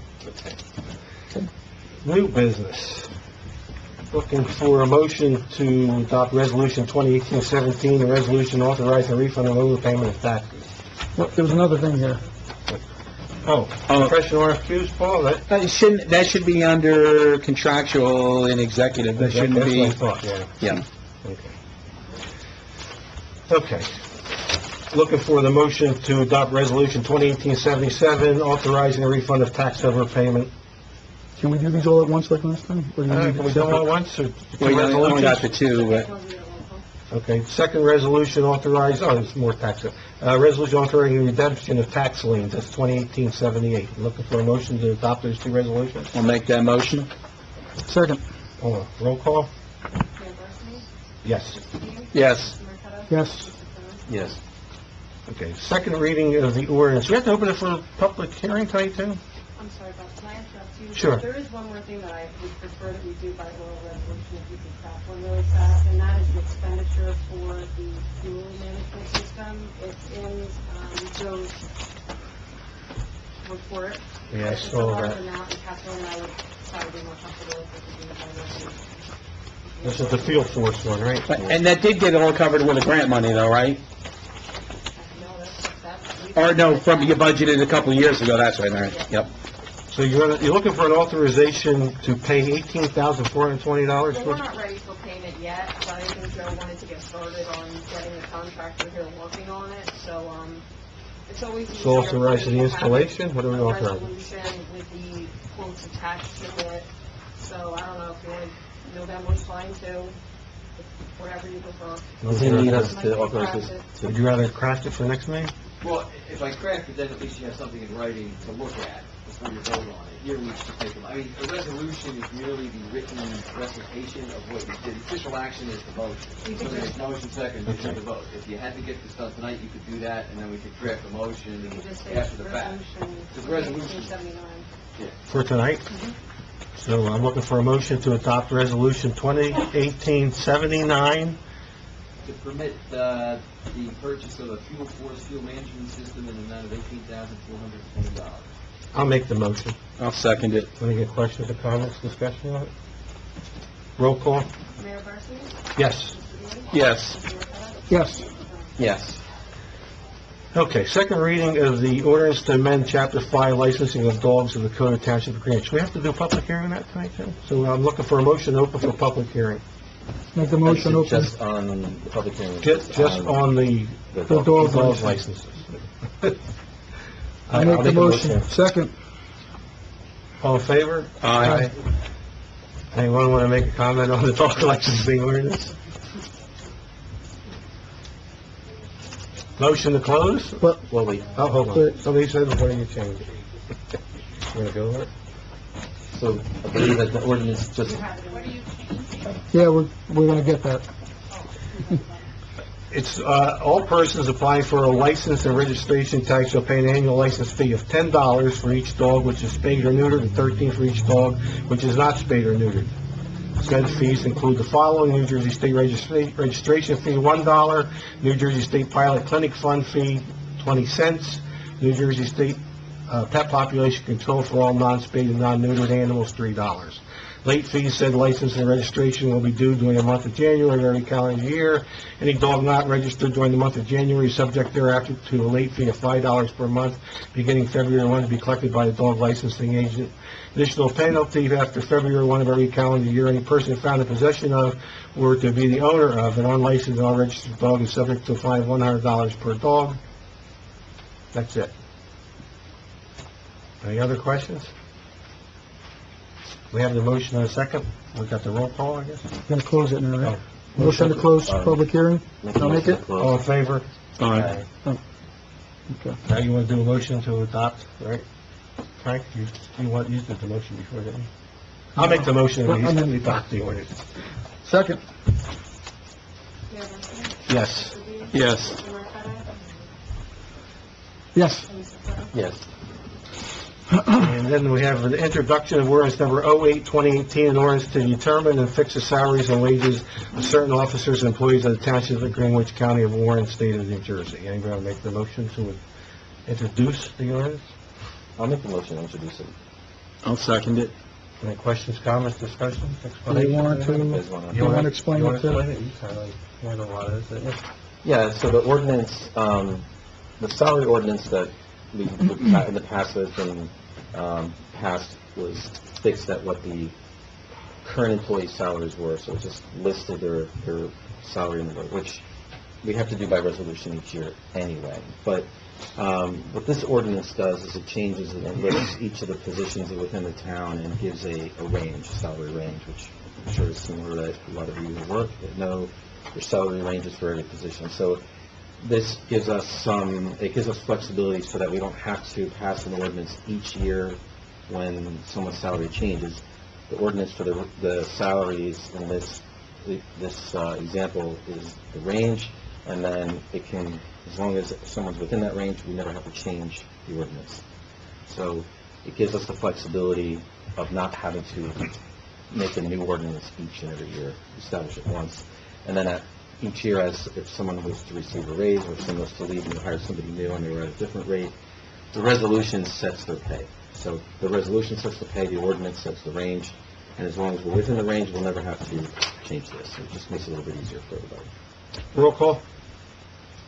New business. Looking for a motion to adopt Resolution 2018-17, a resolution authorizing refund of overpayment of taxes. Well, there was another thing here. Professional RFQs, Paul, That should be under contractual and executive, that shouldn't be... That's what I thought, yeah. Yeah. Okay. Looking for the motion to adopt Resolution 2018-77, authorizing a refund of tax overpayment. Can we do these all at once like last time? Or do you need Can we it do them separate? all at once, or two We only got the resolutions? two, but... Okay, second resolution there's more tax. Resolution authorizing redemption of tax liens, that's 2018-78. Looking for a motion to adopt those two resolutions. I'll make that motion. Hold Second. on, roll call? Mayor Barsney? Yes. Yes. Mayor Cutter? Yes. Yes. Okay, second reading of the ordinance. We have to open it for public hearing tonight, too? I'm sorry, Bob, can I interrupt you? Sure. There is one more thing that I would prefer that we do by oral resolution, if you can craft one really fast, and that is the expenditure for the fuel management system. It's in Joe's report. Yeah, I It's a saw large that. amount, and Catherine and I would probably be more comfortable if we could do it by resolution. This is the field force one, right? And that did get all covered with the grant money, though, right? No, that's. Or no, from you budgeted a couple of years ago, that's right, Mary. Yep. So you're looking for an authorization to pay $18,420 Well, for we're not ready for payment yet, but I think Joe wanted to get started on getting the contractor here working on it, so, it's always easier. So authorizing the when you have installation? What are we a authorizing? resolution with the quotes attached to it, so I don't know if you want, November's fine too, whatever you prefer. Does he need us to authorize this? Would you rather craft it for next meeting? Well, if I craft it, then at least you have something in writing to look at before you vote on it. Here, we just take them. I mean, the resolution is merely the written recitation of what you did. Official action is the motion. You So could there's just- motion second, you do the vote. If you had to get this done tonight, you could do that, and then we could draft a motion You could just say after the fact. resolution The resolution. 1879. For tonight? So I'm looking for a motion to adopt Resolution 2018-79. To permit the purchase of a fuel force fuel management system in the amount of $18,420. I'll make the motion. I'll second it. Any get questions or comments, discussion on it? Roll call? Mayor Barsney? Yes. Mr. Dean? Yes. Mayor Cutter? Yes. Yes. Okay, second reading of the ordinance to amend Chapter 5 licensing of dogs of the Code of Township of Greenwich. We have to do a public hearing on that tonight, too? So I'm looking for a motion open for public hearing. Make the motion open. Just on the public hearing? Just on the the The dog- dog dog license. licenses. I make the motion. Second. All in favor? Aye. Anyone want to make a comment on the dog licensing ordinance? Motion to close? But, Well, wait, Oh, hold on. Wait. Somebody said before you change it. You want to go over it? so I believe that the ordinance just, yeah, we're gonna get that. It's, all persons applying for a license and registration tag shall pay an annual license fee of $10 for each dog which is spayed or neutered, and $13 for each dog which is not spayed or neutered. Said fees include the following: New Jersey State registration fee, $1, New Jersey State Pilot Clinic Fund fee, 20 cents, New Jersey State pet population control for all non-spayed and non-neutered animals, $3. Late fees, said license and registration will be due during the month of January of every calendar year. Any dog not registered during the month of January is subject thereafter to a late fee of $5 per month, beginning February 1, to be collected by the dog licensing agent. Additional penalty after February 1 of every calendar year: any person found in possession of or to be the owner of an unlicensed and unregistered dog is subject to a fine of $100 per dog. That's it. Any other questions? We have the motion and a second. We got the roll call, I guess. Gonna close it now, right? Motion to close public hearing? I'll make it. All in favor? Aye. Okay. Now you want to do a motion to adopt, right? Frank, you did the motion before, didn't you? I'll make the motion that we adopt the ordinance. Second. Mayor Barsney? Yes. Yes. Mr. Marqueta? Yes. And Mr. Flowers? Yes. And then we have the introduction of ordinance number 08-2018, an ordinance to determine and fix the salaries and wages of certain officers and employees of the Township of Greenwich, County of Warren, State of New Jersey. Anybody want to make the motion to introduce the ordinance? I'll make the motion to introduce it. I'll second it. Any questions, comments, discussions, Do explanations? you want to, you want to explain it to? You kind of handle a lot of this, didn't you? Yeah, so the ordinance, the salary ordinance that we, in the past has been passed was fixed at what the current employee salaries were, so it just listed their salary number, which we have to do by resolution each year anyway. But what this ordinance does is it changes and lists each of the positions within the town and gives a range, a salary range, which I'm sure is similar to a lot of you who work that know your salary ranges for every position. So this gives us flexibility so that we don't have to pass an ordinance each year when someone's salary changes. The ordinance for the salaries in this example is the range, and then it can, as long as someone's within that range, we never have to change the ordinance. So it gives us the flexibility of not having to make a new ordinance each and every year, establish it once, and then each year, as if someone was to receive a raise or if someone was to leave and you hire somebody new and they were at a different rate, the resolution sets their pay. So the resolution sets the pay, the ordinance sets the range, and as long as we're within the range, we'll never have to change this. It just makes it a little bit easier for everybody. Roll call?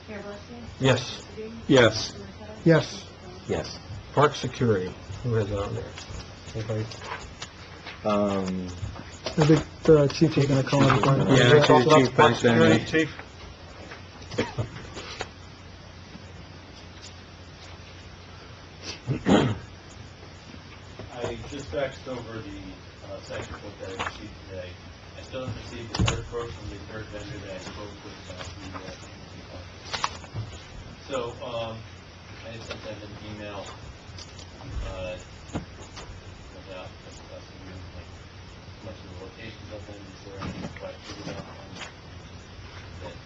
Mayor Barsney? Yes. Mr. Dean? Yes. Mr. Marqueta? Yes. Mr. Flowers? Yes. Park security, who has it on there? Anybody? I think the chief is gonna call it. Yeah, actually, the chief Park probably said security, it. chief? I just faxed over the second quote that I received today. I still haven't received the third quote from the third vendor that I spoke with about the department. So, I had sent them an email about discussing like much of the locations of them. Is there any questions about that?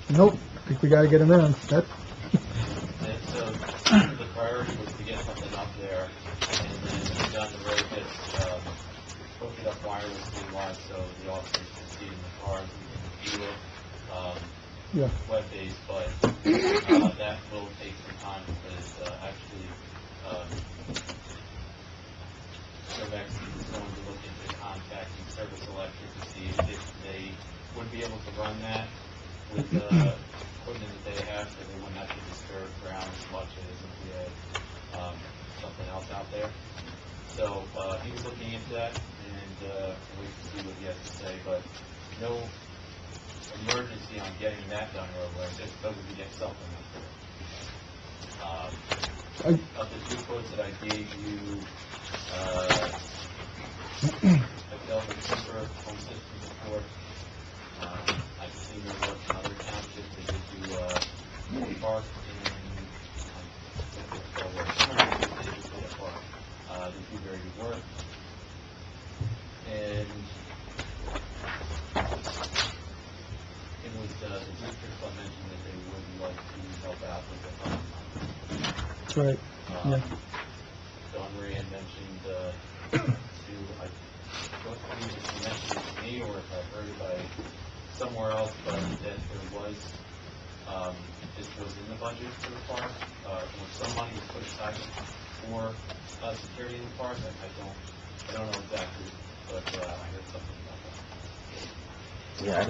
Nope, I think we gotta get him in. That, And so the priority was to get something up there, and then down the road gets hook it up wirelessly live so the officers can see it in the car, we can view it, yeah. web-based, but that will take some time because actually Servix is going to look into contacting Service Electric to see if they would be able to run that with the equipment that they have, so they wouldn't have to disturb ground as much as if we had something else out there. So he was looking into that, and we can see what he has to say, but no emergency on getting that done right away, just so we can get something up there. Of the two quotes that I gave you, I've dealt with Cooper Home Systems before. I've seen their work in other townships. They did do Park and they do very good work. And in That's right. Yeah. Dawn Marie had mentioned, to, I don't know if she mentioned it to me or if I heard it by somewhere else, but that there was, this was in the budget for the park, or some money was put aside for, security in the park. I don't know exactly, but, I heard something about that. Yeah,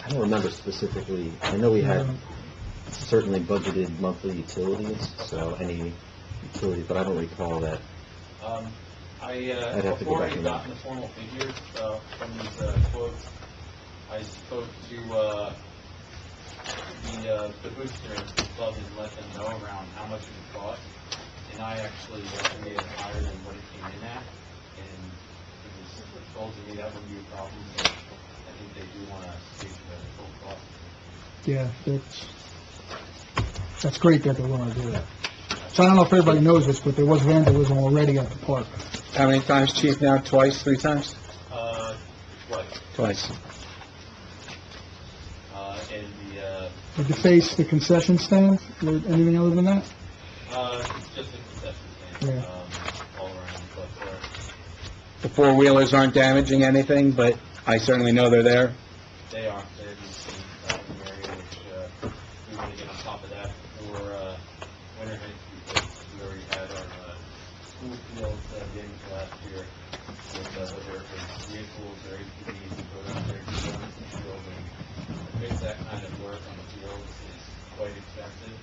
I don't remember specifically. I know we had certainly budgeted monthly utilities, so any utilities, but I don't recall that. I'd have to go Before back I and got look. the formal figures, from these, quotes, I spoke to, the booster club and let them know around how much it would cost, and I actually estimated higher than what it came in at, and it was told to me that wouldn't be a problem, so I think they do want to state the full cost. Yeah, that's great that they want to do that. So I don't know if everybody knows this, but there was vandalism already at the park. How many times, chief, now? Twice, 3 times? Twice. Twice. And Did you face the concession stand or anything other than that? it's just a concession stand, Yeah. all around, but, The four-wheelers aren't damaging anything, but I certainly know they're there. they are, they're just in an area which, we want to get on top of that for, winter hits, because we already had our, school field, games last year, with, whether it was vehicles or ATVs, and go down there and do on the field, and fix that kind of work on the field is quite expensive,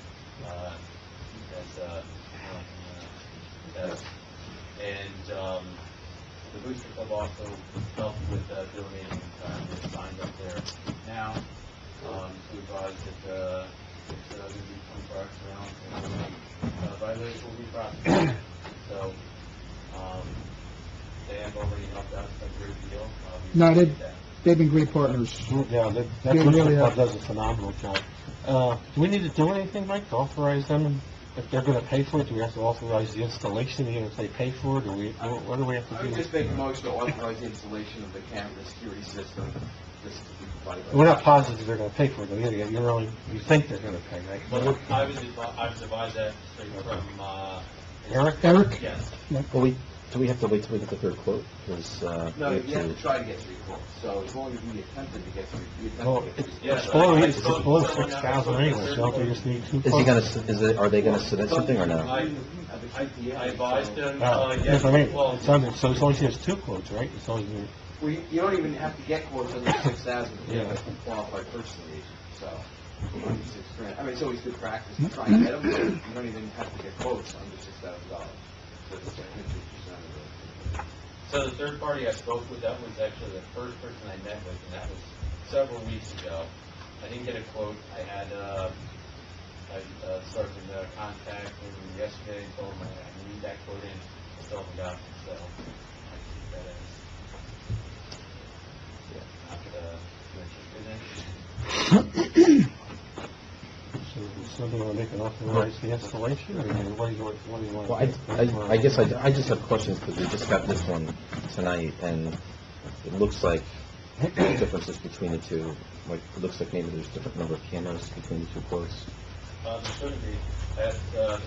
and, the Booster Club also helped with, donating, their signs up there now, to advise that, it's, going to be 20 bucks around, and, violators will be prosecuted. So, they have already helped out a great deal. We No, appreciate that. they've been great partners. Yeah, that They Booster really Club are. does a phenomenal job. Do we need to do anything, Mike, to authorize them? If they're gonna pay for it, do we have to authorize the installation, even if they pay for it, or what do we have to I would do? just make a motion to authorize the installation of the camera security system. This is to be provided by- We're not positive they're gonna pay for it, though, you think they're gonna pay, right? Well, I was advised that straight from, Eric? Eric? Yes. Well, do we have to wait till we get the third quote? Because, No, you have to try to get 3 quotes. So as long as we attempted to get 3, we Well, attempted to get 3 Yeah, it's below, I it's spoke below to someone 6,000 anyway, so don't they just need 2 Is he quotes? are they gonna submit something or no? I advised him, Yes, yes, I mean, well, it's under, so as long as he has 2 quotes, right? It's only, Well, you don't even have to get quotes under 6,000 to Yeah. get a qualified purchasing agent, so. Under 6 grand. I mean, it's always good practice to try and get them, but you don't even have to get quotes under $6,000. So it's 50% of it. so the third party I spoke with, that was actually the first person I met with, and that was several weeks ago. I didn't get a quote. I had, started contact him yesterday, told him I need that quote in, I still haven't got it, so I keep that as, not, interested in. so somebody wanna make an authorize the installation, or what do you want? Well, I guess I just have questions, because we just got this one tonight, and it looks like the differences between the two, like, it looks like maybe there's a different number of cameras between the 2 quotes. There shouldn't be. That's, the,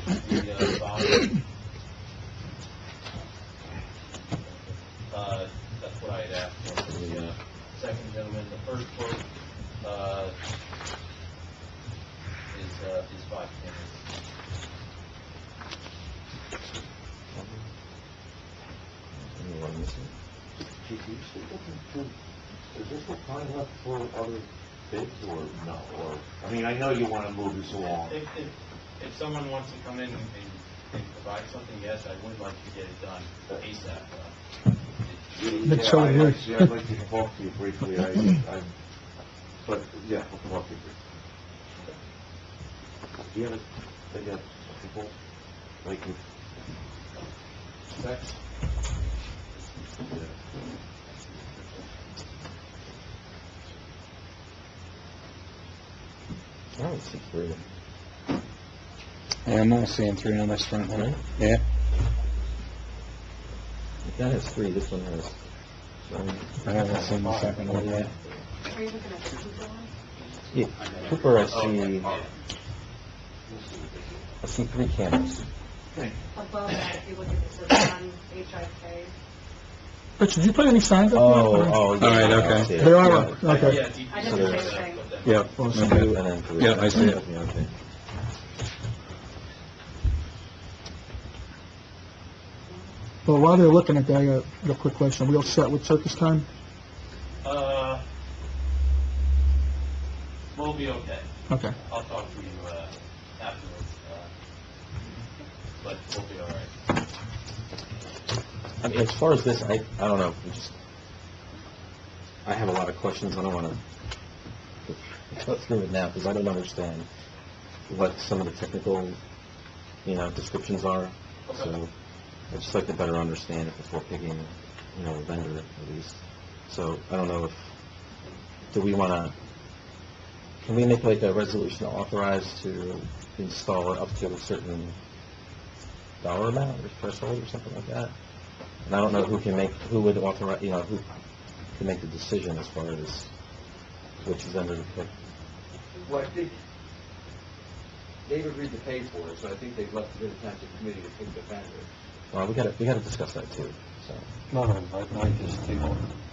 bottom. That's what I had asked for the, second gentleman. The first quote, is 5 cameras. Anyone missing? Is this the time left for other bids, or no? Or, I mean, I know you want to move this along. If someone wants to come in and provide something, yes, I would like to get it done ASAP. But so Yeah, would we. actually, I'd like to talk to you briefly, but, yeah, we'll come up to you briefly. Do you have people, like, Sex? I don't see 3. Yeah, I'm only seeing 3 on this front one. Really? Yeah. That has 3, this one has... I haven't seen the second one yet. Are you looking at the Cooper one? Yeah, Cooper, I see... I see 3 cameras. Above that, if you look at this, it's on HIK. Rich, did you put any signs up? Oh, there? yeah. All right, okay. I see it. They are, Yeah. okay. Yeah, I So did the there's- same thing. Yeah, Two okay. and then 3. Yeah, I see it. Yeah, okay. Well, while they're looking at that, I got a quick question. Are we all set with circus time? We'll be okay. Okay. I'll talk to you, afterwards, but we'll be all right. I mean, as far as this, I don't know, I have a lot of questions, I don't want to go through it now, because I don't understand what some of the technical, descriptions are, so I'd just like to better understand it before picking, a vendor at least. So, I don't know if, do we want to, can we make like a resolution to authorize to install it up to a certain dollar amount or threshold or something like that? And I don't know who would authorize, who can make the decision as far as which vendor to pick. Well, I think they've agreed to pay for it, so I think they've left it to the township committee to pick the vendor. Well, we gotta discuss that too, so,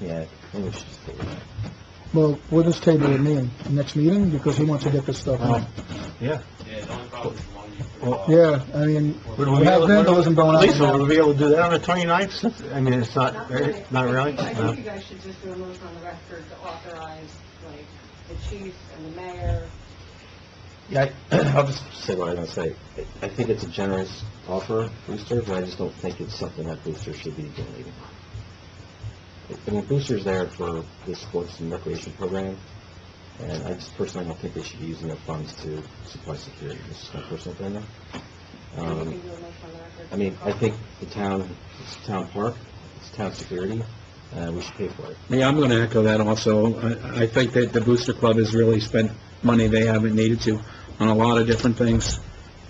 yeah, maybe we should just take it. Well, we'll just table it next meeting, because he wants to get this stuff on. Yeah. Yeah, the only problem is the one you put Well, off. Yeah, I mean, Would we have vandalism going on. Lisa, will we be able to do that on the 29th? I mean, it's not really? I No. think you guys should just do a motion on the record to authorize, like, the chief and the mayor. Yeah, I'll just say what I'm gonna say. I think it's a generous offer, Booster, but I just don't think it's something that Booster should be doing. I mean, Booster's there for the sports and recreation program, and I just personally don't think they should be using their funds to supply security. This is my personal opinion. And you can do a motion on the record. I mean, I think it's a town park, it's town security, we should pay for it. Yeah, I'm going to echo that also. I think that the Booster Club has really spent money they haven't needed to on a lot of different things.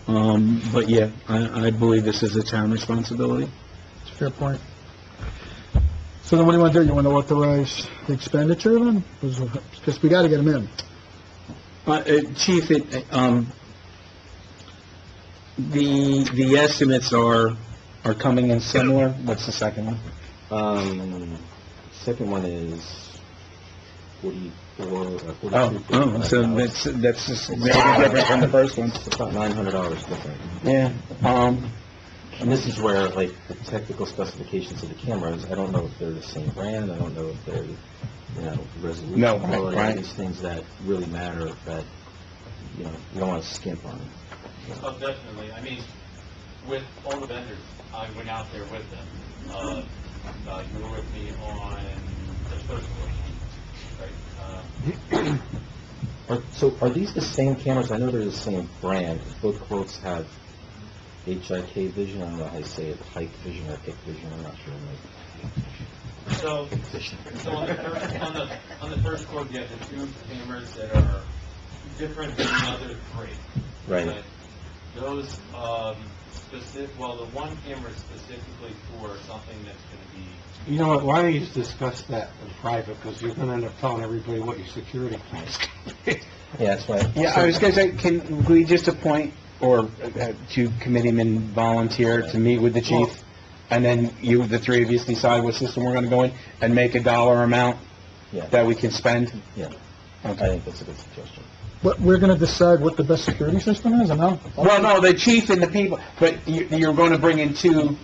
But yeah, I believe this is a town responsibility. It's a fair point. So then what do you want to do? You want to authorize the expenditure then? Because we got to get them in. Chief, the estimates are coming in similar. What's the second one? Second one is 42. So that's just maybe different from the first one. It's about $900 different. Yeah, And this is where, like, the technical specifications of the cameras, I don't know if they're the same brand, I don't know if they're, resolution. No, quality, right. These things that really matter, that, you don't want to skimp on. Oh, definitely. I mean, with all the vendors, I went out there with them. You were with me on the first one, right? So are these the same cameras? I know they're the same brand. Both quotes have HIK vision. I don't know how you say it, hike vision or hick vision. I'm not sure. So on the first quote, you have the 2 cameras that are different than the other 3. Right. But those, the one camera is specifically for something that's going to be. You know what, why don't you just discuss that in private, because you're going to end up telling everybody what your security plans. Yeah, that's right. Yeah, I was going to say, can we just appoint or 2 committeemen volunteer to meet with the chief? And then the 3 of you decide what system we're going to go in and make a dollar amount Yeah. that we can spend? Yeah. I Okay. think that's a good suggestion. But we're going to decide what the best security system is, or no? Well, no, the chief and the people, but you're going to bring in 2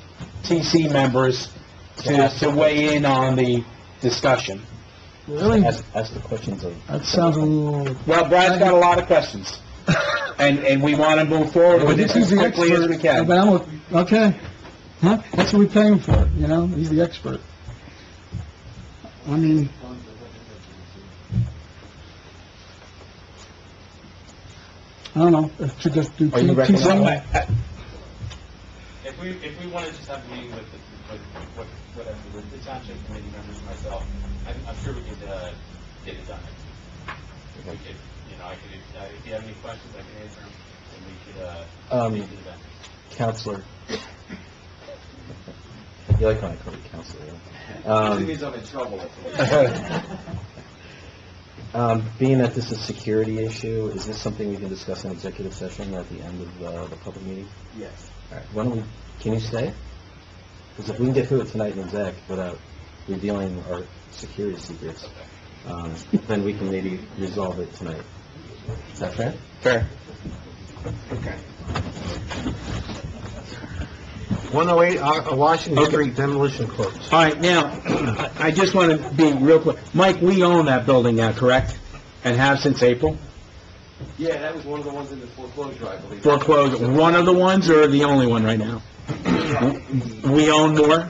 TC members to weigh in on the discussion. Really? Ask the questions of... That sounds a little... Well, Brad's got a lot of questions, and we want to move forward with this as quickly as we can. But okay. Huh? That's what we pay him for, He's the expert. I mean, I don't know. Should just do Are you recommending? If we want to just have a meeting with the township committee members and myself, I'm sure we could get it done. We could, if you have any questions, I can answer them, and we could, meet the event. Counselor. You like when I call you counselor, It means I'm in trouble. Being that this is a security issue, is this something we can discuss in executive session at the end of the public meeting? Yes. All right, why don't we, can you stay? Because if we can get through it tonight in exec without revealing our security secrets, then we can maybe resolve it tonight. Is that fair? Fair. Okay. 108 Washington Okay. Street demolition quotes. All right, now, I just want to be real quick. Mike, we own that building now, correct? And have since April? Yeah, that was one of the ones in the foreclosure, I believe. Foreclosed, one of the ones or the only one right now? We own more?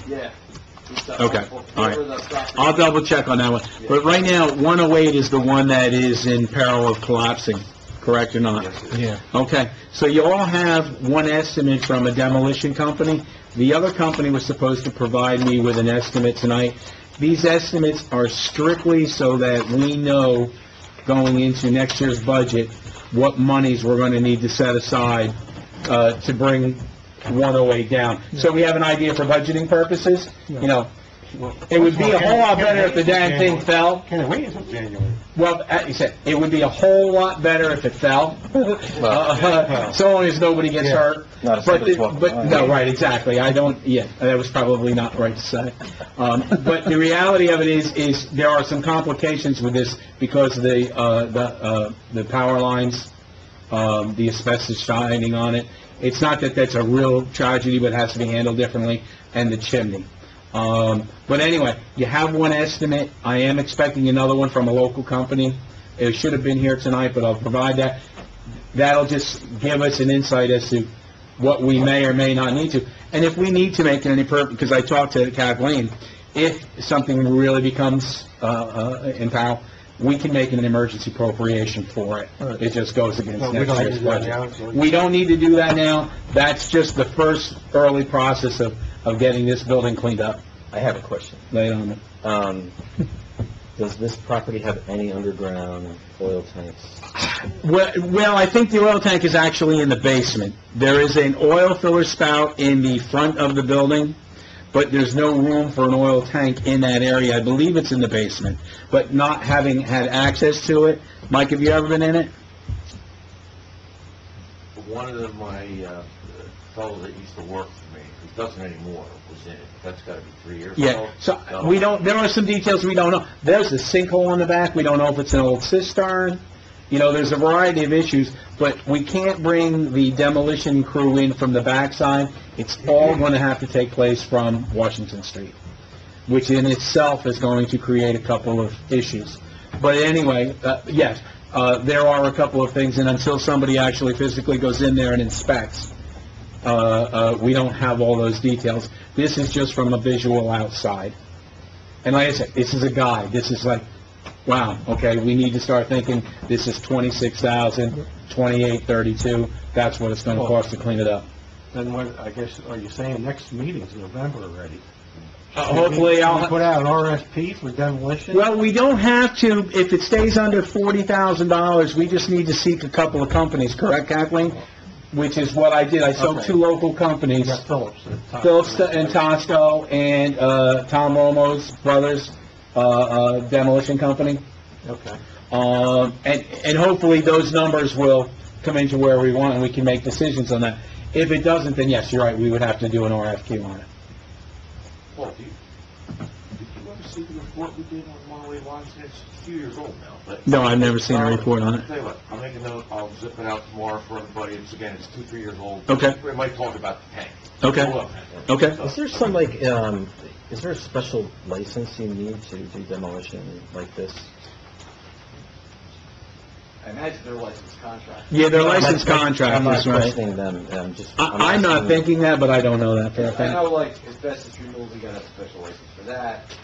Yeah. Okay, all right. I'll double check on that one. But right now, 108 is the one that is in peril of collapsing, correct or not? Yeah. Okay, so you all have one estimate from a demolition company. The other company was supposed to provide me with an estimate tonight. These estimates are strictly so that we know, going into next year's budget, what monies we're going to need to set aside to bring 108 down. So we have an idea for budgeting purposes, you know. It would be a whole lot better if the damn thing fell. Can it wait until January? Well, as you said, it would be a whole lot better if it fell, so long as nobody gets hurt. Not if But, somebody's walking by. no, right, exactly, I don't, yeah, that was probably not right to say. But the reality of it is there are some complications with this because of the power lines, the asbestos shining on it. It's not that that's a real tragedy, but it has to be handled differently, and the chimney. But anyway, you have one estimate. I am expecting another one from a local company. It should have been here tonight, but I'll provide that. That'll just give us an insight as to what we may or may not need to. And if we need to make any because I talked to Kathleen, if something really becomes in peril, we can make an emergency appropriation for it. It just goes against No, we next don't year's need to do that budget. now, so- We don't need to do that now. That's just the first early process of getting this building cleaned up. I have a question. Lay it on me. Does this property have any underground oil tanks? Well, I think the oil tank is actually in the basement. There is an oil filler spout in the front of the building, but there's no room for an oil tank in that area. I believe it's in the basement, but not having had access to it. Mike, have you ever been in it? One of my fellow that used to work for me, who doesn't anymore, was in it. That's got to be 3 years ago. Yeah, so we don't, there are some details we don't know. There's a sinkhole in the back, we don't know if it's an old cistern. You know, there's a variety of issues, but we can't bring the demolition crew in from the backside. It's all going to have to take place from Washington Street, which in itself is going to create a couple of issues. But anyway, yes, there are a couple of things, and until somebody actually physically goes in there and inspects, we don't have all those details. This is just from a visual outside. And like I said, this is a guide. This is like, wow, okay, we need to start thinking, this is $26,000, $28.32, that's what it's going to cost to clean it up. Then what, I guess, are you saying next meeting's November already? Hopefully, Can we I'll... put out an RFP for demolition? Well, we don't have to, if it stays under $40,000, we just need to seek a couple of companies, correct, Kathleen? Which is what I did. I sold Okay. 2 local companies, You got Phillips. Phillips and Tosco, and Tom Romo's brothers demolition company. Okay. And hopefully those numbers will come into where we want, and we can make decisions on that. If it doesn't, then yes, you're right, we would have to do an RFQ on it. Paul, did you ever see the report we did on Monterey Washington? It's a few years old now, but... No, I've never seen a report on it. Tell you what, I'll make a note, I'll zip it out tomorrow for everybody. It's, again, it's 2-3 years old. Okay. We might talk about the tank. Okay. Oil tank. Okay. Is there some, like, is there a special license you need to do demolition like this? I imagine they're licensed contractors. Yeah, they're licensed I'm not contractors, right? questioning them, I'm not asking- thinking that, but I don't know that for a I fact. know, like, asbestos removal, you gotta have a special license for that.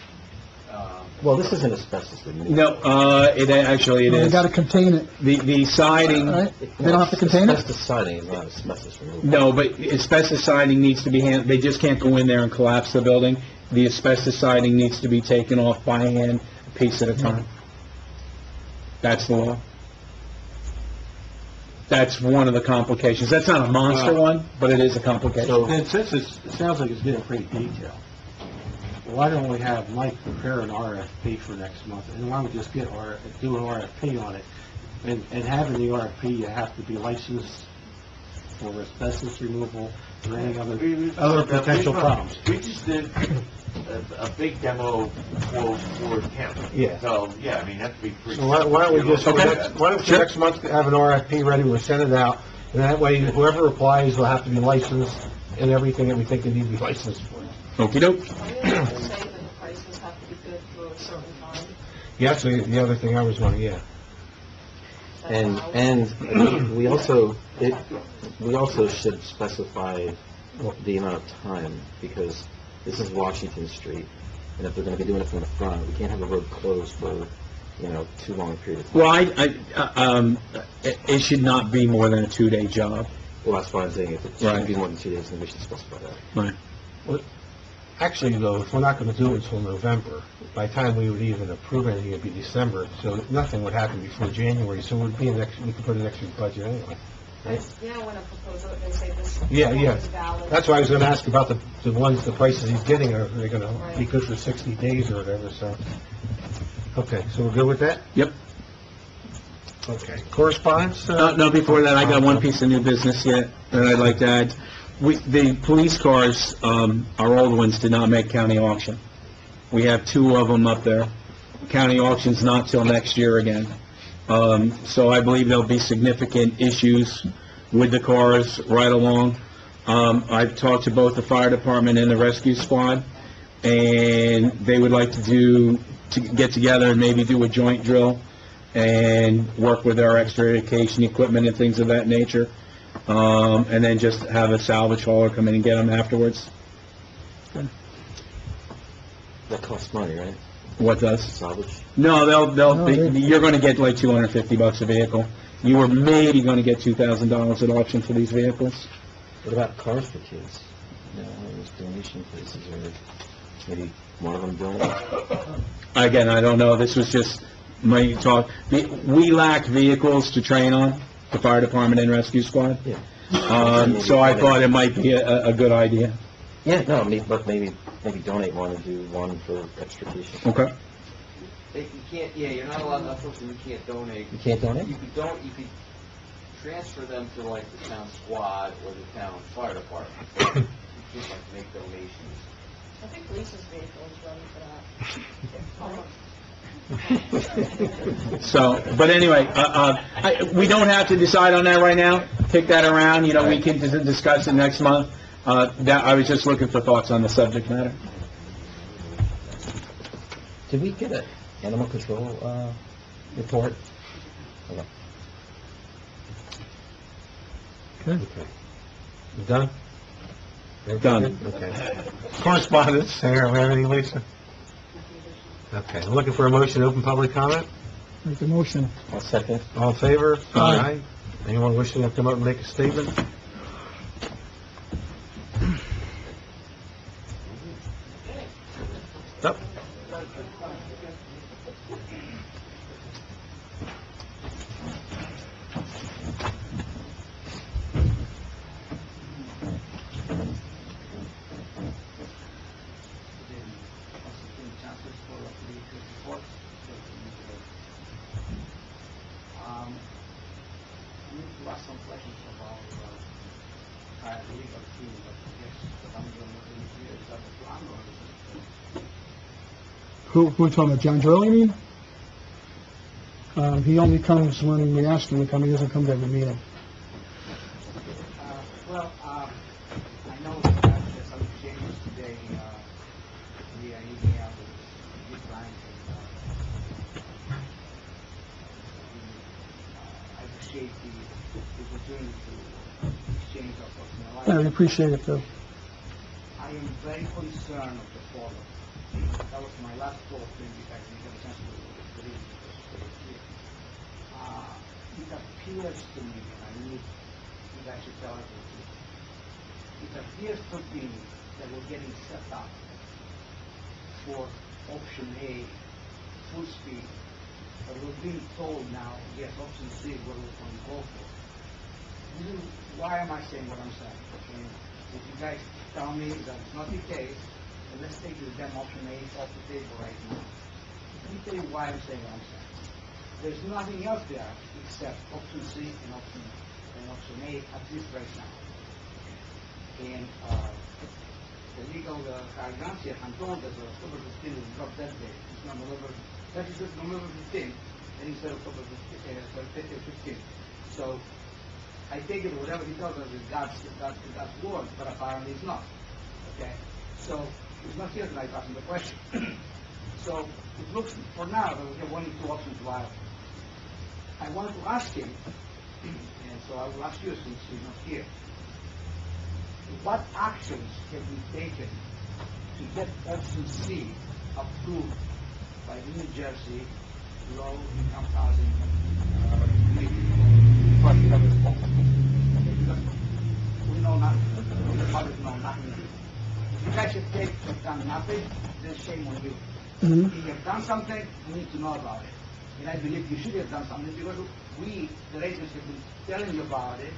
Well, this isn't asbestos removal. No, it actually, it They is. gotta contain it, The siding, right? They don't have to contain it? Asbestos siding is not asbestos removal. no, but asbestos siding needs to be they just can't go in there and collapse the building. The asbestos siding needs to be taken off by hand, a piece at a time. That's the law. That's one of the complications. That's not a monster one, but it is a complication. And since it sounds like it's getting pretty detailed, why don't we have Mike prepare an RFP for next month, and why don't we just do an RFP on it? And having the RFP, you have to be licensed for asbestos removal or any other potential problems. We just did a big demo quote for the county. Yeah. So, yeah, I mean, that'd be pretty... So why don't we just, Okay. why don't you next month have an RFP ready, we'll send it out, and that way whoever applies will have to be licensed and everything that we think they need to be licensed for. Okey-doke. Are you able to say that the prices have to be good for a certain time? Yeah, that's the other thing I was wondering, yeah. And we also should specify the amount of time, because this is Washington Street, and if they're gonna be doing it from the front, we can't have the road closed for, too long a period of time. Well, it should not be more than a 2-day job. Well, that's why I'm saying if it Right. shouldn't be more than 2 days, then we should specify that. Right. Actually, though, if we're not gonna do it until November, by the time we would even approve anything, it'd be December, so nothing would happen before January, so it would be we could put an extra budget anyway. Right? When a proposal, they say this Yeah. is valid. That's why I was gonna ask about the prices he's getting, are they gonna be good for 60 days or whatever, so. Okay, so we're good with that? Yep. Okay. Correspondence? No, before that, I got one piece of new business yet that I'd like to add. The police cars, our old ones, did not make county auction. We have 2 of them up there. County auction's not till next year again. So I believe there'll be significant issues with the cars right along. I've talked to both the fire department and the rescue squad, and they would like to get together and maybe do a joint drill and work with our extrication equipment and things of that nature, and then just have a salvage hauler come in and get them afterwards. That costs money, right? What does? Salvage? No, you're gonna get like $250 a vehicle. You were maybe gonna get $2,000 at auction for these vehicles. What about cars for kids? Those donation places, or maybe one of them donate? Again, I don't know, this was just my talk. We lack vehicles to train on, the fire department and rescue squad. Yeah. So I thought it might be a good idea. Yeah, no, but maybe donate one and do one for extrication. Okay. You can't, you're not allowed, unfortunately, you can't donate. You can't donate? You could transfer them to like the town squad or the town fire department. You can't like make donations. I think Lisa's vehicle is ready for that. So, but anyway, we don't have to decide on that right now. Kick that around, we can discuss it next month. I was just looking for thoughts on the subject matter. Did we get an animal control report? Okay. Okay. You done? Done. Okay. Correspondence, Sarah, we have any, Lisa? Okay, I'm looking for a motion to open public comment. Make the motion. I'll second. All in favor? Aye. Anyone wishing to come up and make a statement? Up. I need to ask some questions about the legal team, but I guess that I'm going to be here. Is that the plan or is it? Who talking about, John Drill, you mean? He only comes when we ask him to come, he doesn't come to every meeting. I know that there's some changes today via email with this line. I appreciate the opportunity to exchange our personal Yeah, we life. appreciate it, too. I am very concerned of the following. That was my last call to him because I didn't get a chance to read it. It appears to me, and I need you guys to tell us the truth. It appears to me that we're getting set up for option A, full speed. But we're being told now, yes, option C is what we're going to go for. Why am I saying what I'm saying? Okay? If you guys tell me that it's not the case, let's take the damn option A off the table right now. Let me tell you why I'm saying what I'm saying. There's nothing else there except option C and option A, at least right now. And the legal guarantee had told us that October 15 is not that day. It's not November, that is November 15, and he said October 15. So I take it whatever he tells us is God's word, but apparently it's not. Okay? So he's not here tonight asking the question. So it looks for now that we have one or two options viable. I wanted to ask him, and so I will ask you since he's not here, what actions have we taken to get option C approved by the New Jersey Low Income Housing Committee? Because we know nothing. The public know nothing. If you guys have done nothing, then shame on you. If you have done something, you need to know about it. And I believe you should have done something because we, the residents, have been telling you about it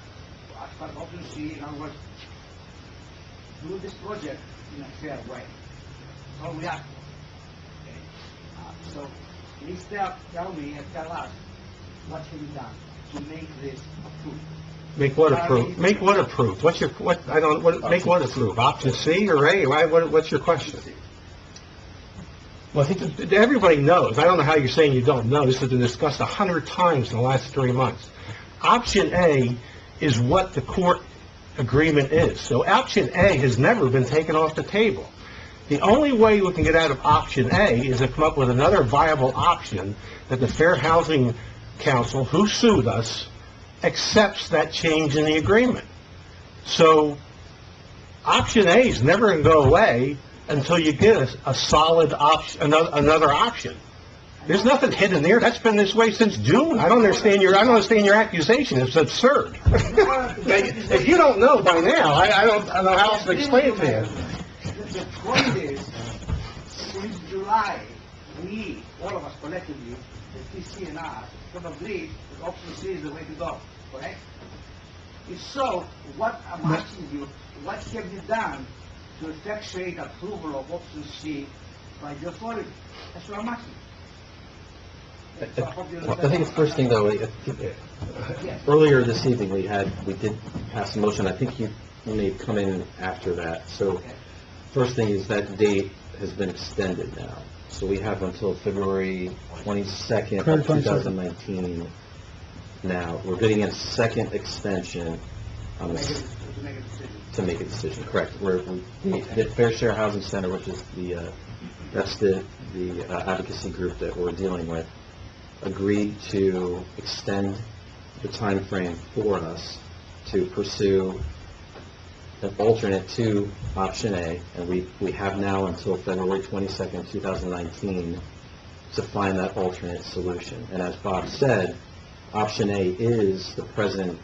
as part of option C. In other words, do this project in a fair way. That's all we ask for. Okay? So please tell me and tell us what have you done to make this approved. Make what approved? Make what approved? What's your, make what approved? Option C or A? What's your question? Well, I think that everybody knows. I don't know how you're saying you don't know. This has been discussed 100 times in the last 3 months. Option A is what the court agreement is. So option A has never been taken off the table. The only way we can get out of option A is to come up with another viable option that the Fair Housing Council, who sued us, accepts that change in the agreement. So option A is never going to go away until you get a solid option, another option. There's nothing hidden there. That's been this way since June. I don't understand your accusation. It's absurd. If you don't know by now, I don't know how else to explain it to you. The point is, since July, we, all of us collectively, the TC and us, have agreed that option C is the way to go, correct? If so, what I'm asking you, what have you done to effectuate approval of option C by the authority? That's what I'm asking. I think it's first thing though, earlier this evening we did pass a motion. I think you may come in after that. So first thing is that date has been extended now. So we have until February 22nd of 2019 now. We're getting a second extension on this to make a decision. Correct. The Fair Share Housing Center, which is that's the advocacy group that we're dealing with, agreed to extend the time frame for us to pursue an alternate to option A, and we have now until February 22nd, 2019 to find that alternate solution. And as Bob said, option A is the present,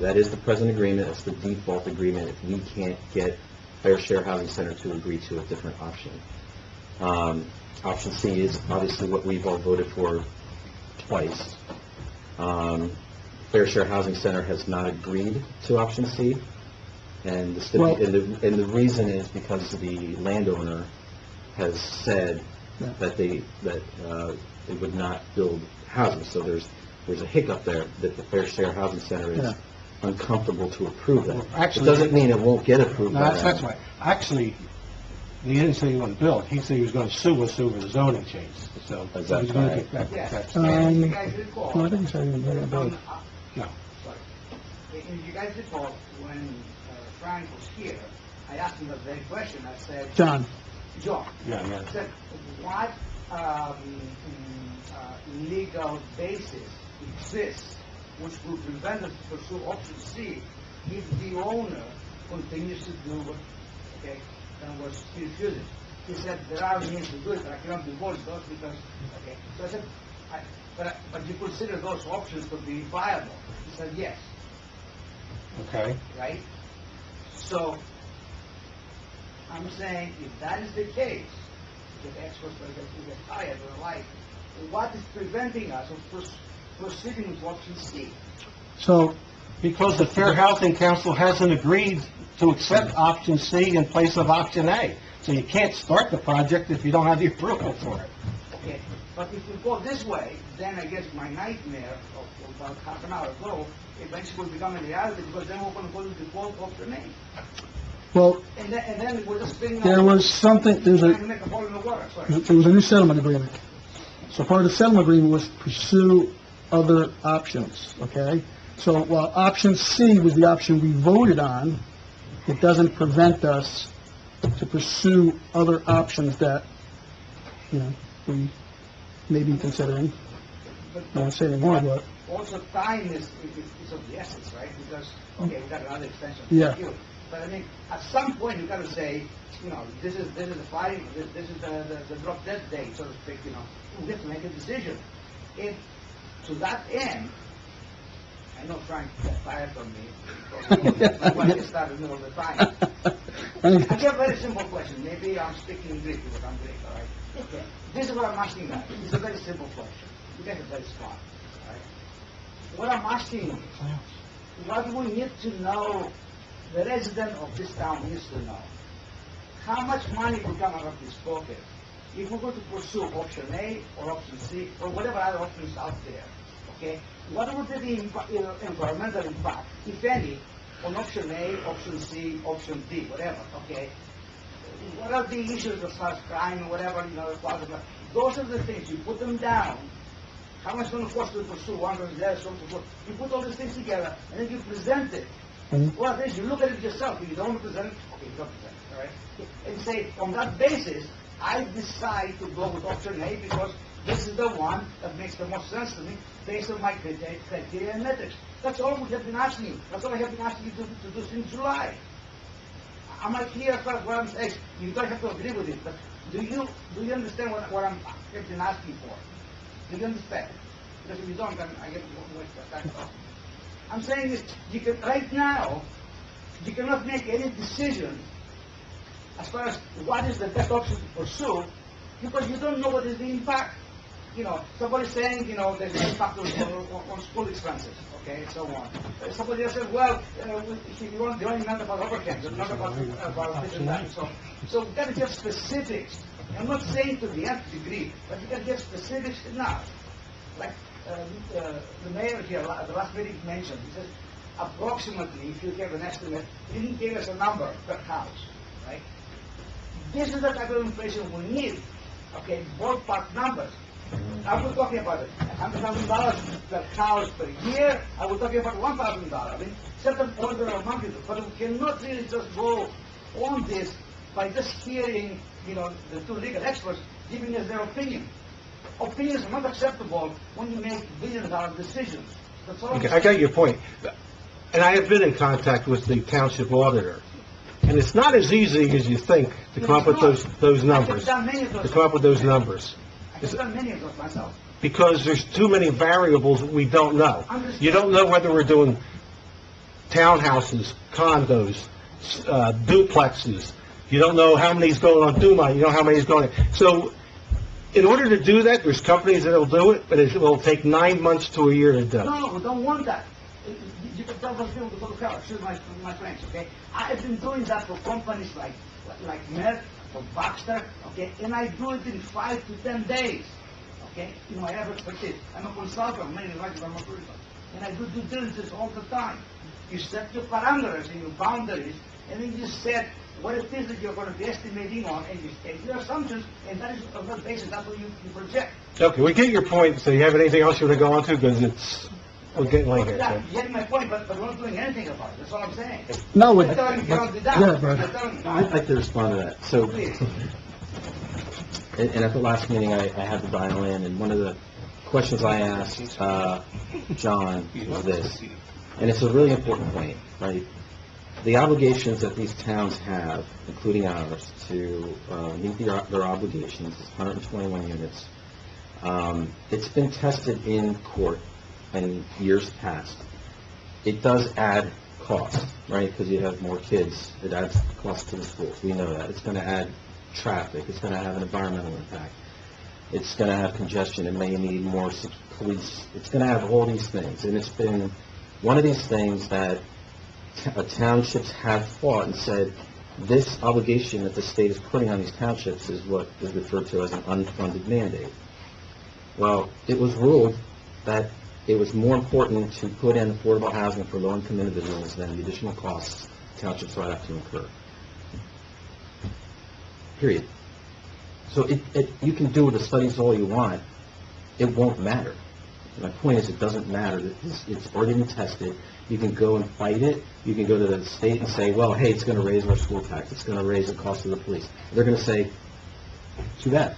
that is the present agreement, it's the default agreement if we can't get Fair Share Housing Center to agree to a different option. Option C is obviously what we've all voted for twice. Fair Share Housing Center has not agreed to option C, and the reason is because the landowner has said that they would not build houses. So there's a hiccup there that the Fair Share Housing Center is uncomfortable to approve that. Actually, it doesn't mean it won't get approved. No, that's right. Actually, he didn't say he wouldn't build. He said he was going to sue us over the zoning change. So Is he that was going to right? get that. You guys recall? No, I think he said he was going to build. No. Sorry. If you guys recall, when Frank was here, I asked him the very question. I said, John. Yeah. I said, what legal basis exists which will prevent us to pursue option C if the owner continues to do what, and was still refusing? He said, there are means to do it, but I cannot divulge those because, So I said, but you consider those options to be viable? He said, yes. Okay. Right? So, I'm saying, if that is the case, if experts will get tired or the like, what is preventing us of proceeding with option C? So, Because the Fair Housing Council hasn't agreed to accept option C in place of option A. So you can't start the project if you don't have the approval for it. Okay, but if we go this way, then I guess my nightmare of about half an hour ago eventually will become a reality, because then we're going to go to the default of the name. Well, And then we're just spinning there was something, trying to make a hole in the water, sorry. there was a new settlement agreement. So part of the settlement agreement was to pursue other options, okay? So while option C was the option we voted on, it doesn't prevent us to pursue other options that, you know, we may be considering. I don't want to say any more, but, Also, time is of the essence, right? Because, okay, we got another extension. Yeah. But I mean, at some point, you got to say, you know, this is the fighting, this is the drop dead date, so to speak, you know. We have to make a decision. If, to that end, I know Frank got fired from me, because my wife started in the middle of the time. I have a very simple question. Maybe I'm speaking Greek because I'm Greek, all right? Okay. This is what I'm asking guys. This is a very simple question. You guys are very smart, all right? What I'm asking is, what we need to know, the resident of this town needs to know, how much money will come out of this pocket if we go to pursue option A or option C or whatever other options out there, okay? What would be the environmental impact, if any, on option A, option C, option D, whatever, okay? What are the issues as far as crime or whatever, you know, those are the things, you put them down. How much going to cost to pursue one or the other, so on and so forth. You put all these things together, and then you present it. Well, then you look at it yourself. If you don't present it, okay, you don't present it, all right? And say, on that basis, I decide to go with option A because this is the one that makes the most sense to me based on my criteria and metrics. That's all we have been asking you. That's all I have been asking you to do since July. Am I clear as far as what I'm saying? You don't have to agree with it, but do you understand what I'm have been asking for? Do you understand? Because if you don't, then I get to waste your time talking. I'm saying is, you can, right now, you cannot make any decision as far as what is the best option to pursue, because you don't know what is the impact. You know, somebody's saying, you know, there's an impact on school expenses, okay, so on. Somebody else says, well, you want the only matter about overheads, it's not about this and that. So we got to get specifics. I'm not saying to the nth degree, but you got to get specifics enough. Like the mayor here at the last meeting mentioned, he says, approximately, if you have an estimate, he didn't give us a number per house, right? This is the type of information we need, okay, ballpark numbers. I was talking about $100,000 per house per year. I was talking about $1,000. I mean, certain order of magnitude. But we cannot really just go on this by just hearing, you know, the two legal experts giving us their opinion. Opinions are not acceptable when you make billion-dollar decisions. That's all. Okay, I got your point. And I have been in contact with the township auditor. And it's not as easy as you think to come up with those numbers. To come up with those numbers. I've done many of those myself. Because there's too many variables we don't know. You don't know whether we're doing townhouses, condos, duplexes. You don't know how many's going on Duma, you know how many's going... So, in order to do that, there's companies that'll do it, but it will take 9 months to a year to do. No, we don't want that. You can tell those people to go to hell. Excuse my French, okay? I've been doing that for companies like Merck, for Baxter, okay? And I do it in 5 to 10 days, okay? You know, I have expertise. I'm a consultant, many like I'm a consultant. And I do due diligence all the time. You set your parameters and your boundaries, and then you set what it is that you're going to be estimating on, and you state your assumptions, and that is on that basis, that's what you project. Okay, we get your point. So you have anything else you want to go on to? Because we're getting late here. Yeah, you get my point, but we're not doing anything about it. That's all I'm saying. no, I'm telling you, you don't do that. Yeah, but- I'm telling you. I'd like to respond to that. So, Please. and at the last meeting, I had the violin, and one of the questions I asked John was this, and it's a really important point, right? The obligations that these towns have, including ours, to meet their obligations is 121 units. It's been tested in court in years past. It does add cost, right? Because you have more kids. It adds cost to the schools. We know that. It's going to add traffic. It's going to have an environmental impact. It's going to have congestion. It may need more police. It's going to have all these things. And it's been one of these things that townships have fought and said, This obligation that the state is putting on these townships is what is referred to as an unfunded mandate. Well, it was ruled that it was more important to put in affordable housing for low-income individuals than the additional costs townships would have to incur. Period. So you can do the studies all you want, it won't matter. My point is, it doesn't matter. It's already been tested. You can go and fight it. You can go to the state and say, well, hey, it's going to raise our school tax. It's going to raise the cost of the police. They're going to say, too bad.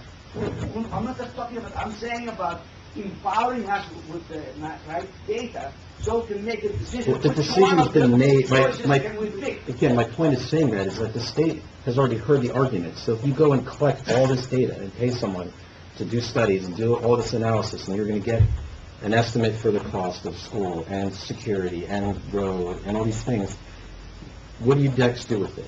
I'm not just talking about, I'm saying about empowering us with the right data so we can make a decision. Well, the Which decision's one of been the made. choices can we pick? Again, my point is saying that is that the state has already heard the argument. So if you go and collect all this data and pay someone to do studies and do all this analysis, and you're going to get an estimate for the cost of school and security and road and all these things, what do you next do with it?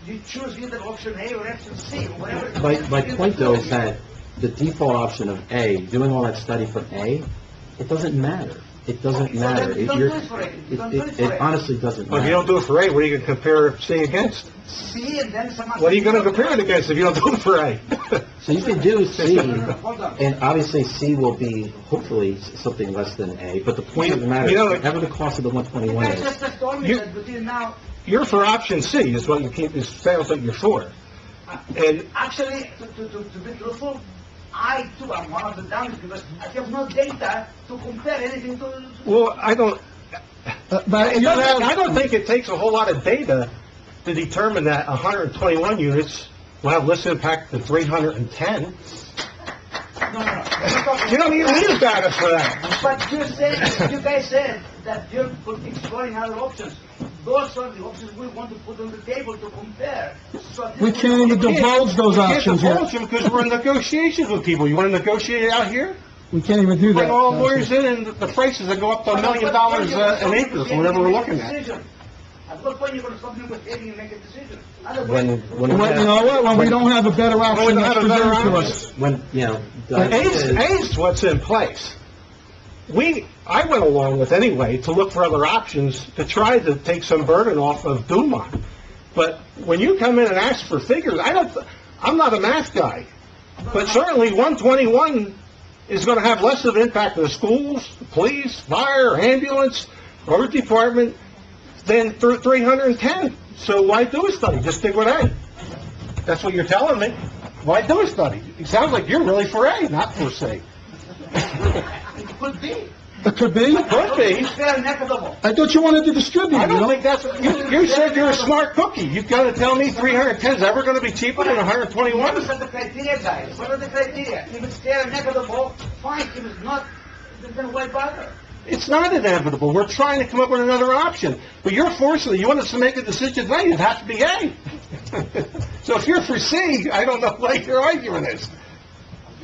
You choose either option A or option C, or whatever. My point, though, is that the default option of A, doing all that study for A, it doesn't matter. It doesn't matter. Don't do it for A. Don't do it for It A. honestly doesn't Well, if you don't matter. do it for A, what are you going to compare C against? C and then some... What are you going to compare it against if you don't do it for A? So you can do C, Hold on. and obviously C will be hopefully something less than A, but the point of the matter You know, is, whatever the cost of the You 121 guys is, just told me You- that between now... You're for option C, is what you keep, it sounds like you're for. And Actually, to be truthful, I too am one of the dummies because I have no data to compare anything to... well, I don't But you have, I don't think it takes a whole lot of data to determine that 121 units will have less impact than 310. No. You don't even need data for that. But you guys said that you're exploring other options. Those are the options we want to put on the table to compare. So we can't even divulge those options You yet. can't divulge them because we're in negotiations with people. You want to negotiate it out here? We can't even do that. Bring all lawyers in and the prices will go up to $1 million an acre, for whatever we're looking at. At what point are you going to stop negotiating and make a decision? when we Well, you know what, when we don't have a better When we option don't that's have a better presented to option. us. when, you know, the And idea A's is- what's in place. I went along with anyway to look for other options to try to take some burden off of Dumont. But when you come in and ask for figures, I'm not a math guy. But certainly 121 is going to have less of an impact on the schools, the police, fire, ambulance, road department than 310. So why do a study? Just stick with A. That's what you're telling me. Why do a study? It sounds like you're really for A, not for C. It could be. It could be. Could be. It's fair and equitable. I thought you wanted to distribute, I you don't know? think that's, you said you're a smart cookie. You've got to tell me 310 is ever going to be cheaper than What 121? are the criteria, guys? What are the criteria? If it's fair and equitable, fine. If it's not, then why bother? It's not inevitable. We're trying to come up with another option. But you're forcing it. You want us to make a decision tonight, it'd have to be A. So if you're for C, I don't know why you're arguing this.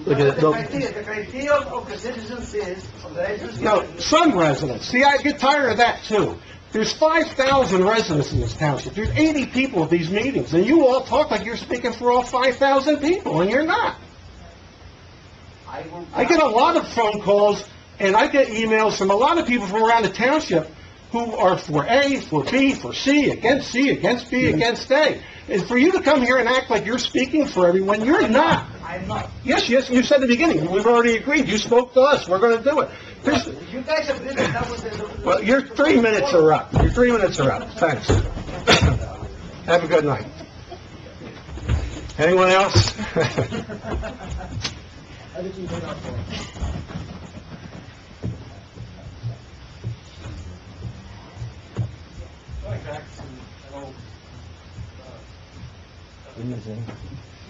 Look at The criteria of the citizens is, of the residents... No, some residents. See, I get tired of that too. There's 5,000 residents in this township. There's 80 people at these meetings, and you all talk like you're speaking for all 5,000 people, and you're not. I get a lot of phone calls, and I get emails from a lot of people from around the township who are for A, for B, for C, against B, against A. And for you to come here and act like you're speaking for everyone, you're not. I'm not. Yes, you said at the beginning, we've already agreed, you spoke to us, we're going to do it. You guys agreed that that was the... Well, your 3 minutes are up. Your 3 minutes are up. Thanks. Have a good night. Anyone else? Going back to an old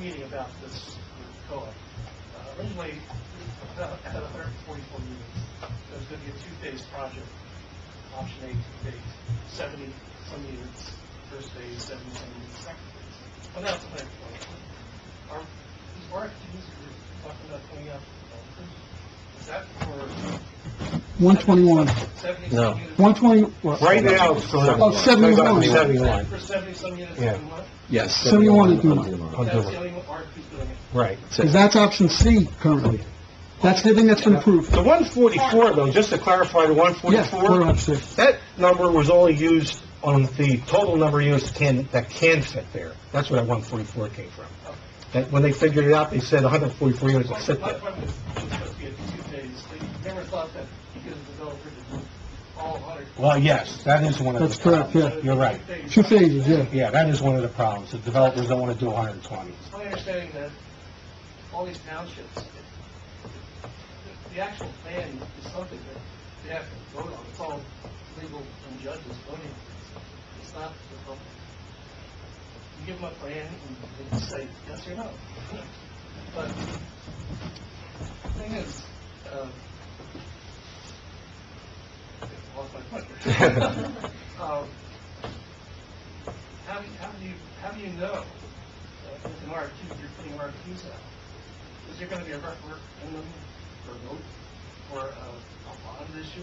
meeting about this co-op. Originally, about had 144 units. It was going to be a two-phase project. Option A, two phase, 70 some units first phase, 70 some units second phase. Well, now it's 120. These RFQs we're talking about coming out, is that for 121. 70 No. some units? 120, what? Right now, it's going up. Oh, 71. 71. For 70 some units Yeah. in what? Yes. 71 to do on it. Dumont. That's the only RFQ's doing it. Right. Because that's option C currently. That's the thing that's been approved. The 144, though, just to clarify the Yeah, we're 144, up 6. that number was only used on the total number of units that can fit there. That's where that 144 came from. That when they figured it out, they said 144 units will fit My there. point was, it's supposed to be a two-phase thing. You never thought that because the developer to do all 100. Well, yes, that is one of the That's correct, problems. yeah. You're right. 2 phases, yeah. Yeah, that is one of the problems. The developers don't want to do 120. It's my understanding that all these townships, the actual plan is something that they have to vote on. It's all legal and judges voting. It's not the public. You give them a plan and they say yes or no. But the thing is, I lost my point. How do you know with an RFQ, if you're putting RFQs out, is there going to be a referendum or vote or a bond issue?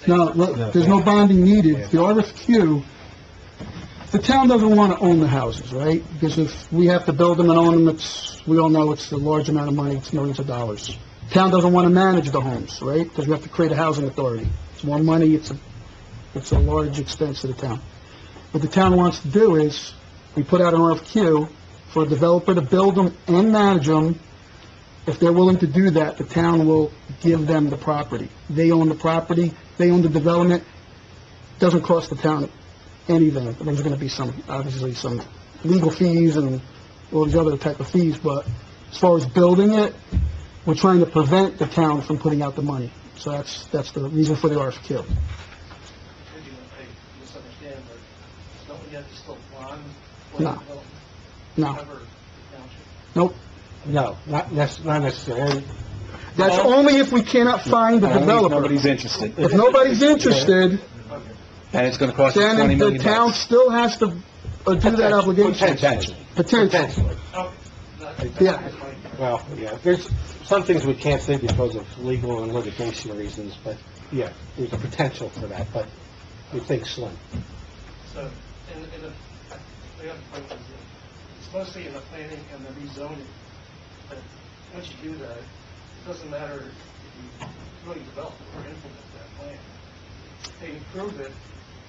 No, look, there's no bonding needed. The RFQ, the town doesn't want to own the houses, right? Because if we have to build them and own them, we all know it's a large amount of money, it's millions of dollars. Town doesn't want to manage the homes, right? Because we have to create a housing authority. It's more money, it's a large expense to the town. What the town wants to do is, we put out an RFQ for a developer to build them and manage them. If they're willing to do that, the town will give them the property. They own the property, they own the development. Doesn't cost the town anything. There's going to be obviously some legal fees and all these other type of fees, but as far as building it, we're trying to prevent the town from putting out the money. So that's the reason for the RFQ. Maybe I misunderstand, but don't we have to still bond for the No. development? No, Cover the township? nope. No, not necessarily. That's only if we cannot find the developer. Nobody's interested. If nobody's interested, And it's gonna cost us $20 then the million. town still has to do that obligation. Potentially. Potentially. Oh, Yeah. Well, yeah, there's some things we can't say because of legal and litigation reasons, but, yeah, there's a potential for that, but we think slim. So, the other point is that it's mostly in the planning and the rezoning. But once you do that, it doesn't matter if you really develop or implement that plan. They improve it,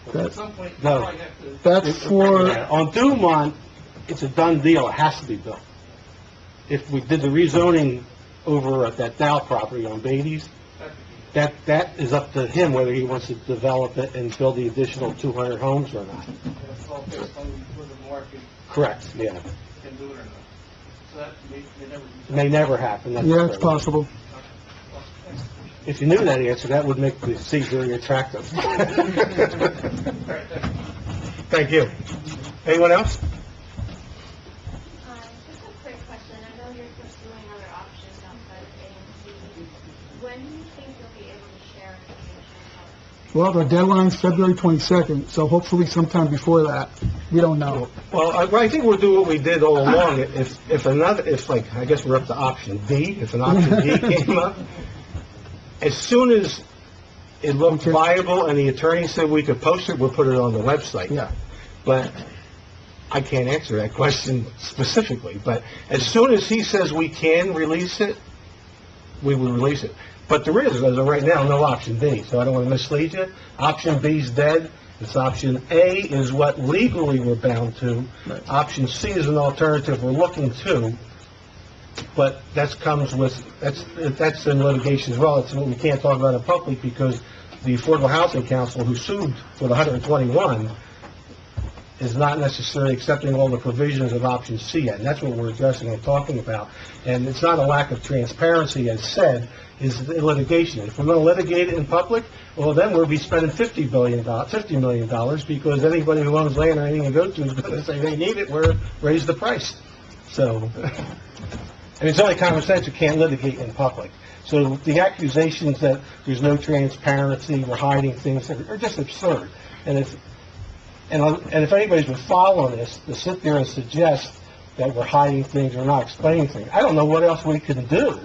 but at some point, you No. probably have to... That's for, On Dumont, it's a done deal, it has to be built. If we did the rezoning over at that Dow property on Beatty's, that is up to him whether he wants to develop it and build the additional 200 homes or not. It's all based on whether the market Correct, yeah. can do it or not. So that may never be It done. may never happen. that's yeah, it's correct. possible. Well, thanks. If you knew that answer, that would make the seat very attractive. All right, thank you. Thank you. Anyone else? Just a quick question. I know you're pursuing other options outside of A&C. When do you think you'll be able to share information about Well, the deadline's February 22nd, so hopefully sometime before that. We don't know. Well, I think we'll do what we did all along. If I guess we're up to option D, if an option D came up, as soon as it looked viable and the attorney said we could post it, we'll put it on the website. Yeah. But I can't answer that question specifically, but as soon as he says we can release it, we will release it. But there is, as of right now, no option B, so I don't want to mislead you. Option B's dead. It's option A is what legally we're bound to. Option C is an alternative we're looking to, but that's in litigation as well. It's what we can't talk about in public because the Affordable Housing Council, who sued for the 121, is not necessarily accepting all the provisions of option C yet, and that's what we're addressing and talking about. And it's not a lack of transparency, as said, is the litigation. If we're going to litigate it in public, well, then we'll be spending $50 million, because anybody who owns land or anything to go to is going to say they need it, we're raise the price. So, and it's only common sense you can't litigate in public. So the accusations that there's no transparency, we're hiding things, are just absurd. And if anybody's been following this, to sit there and suggest that we're hiding things or not explaining things, I don't know what else we can do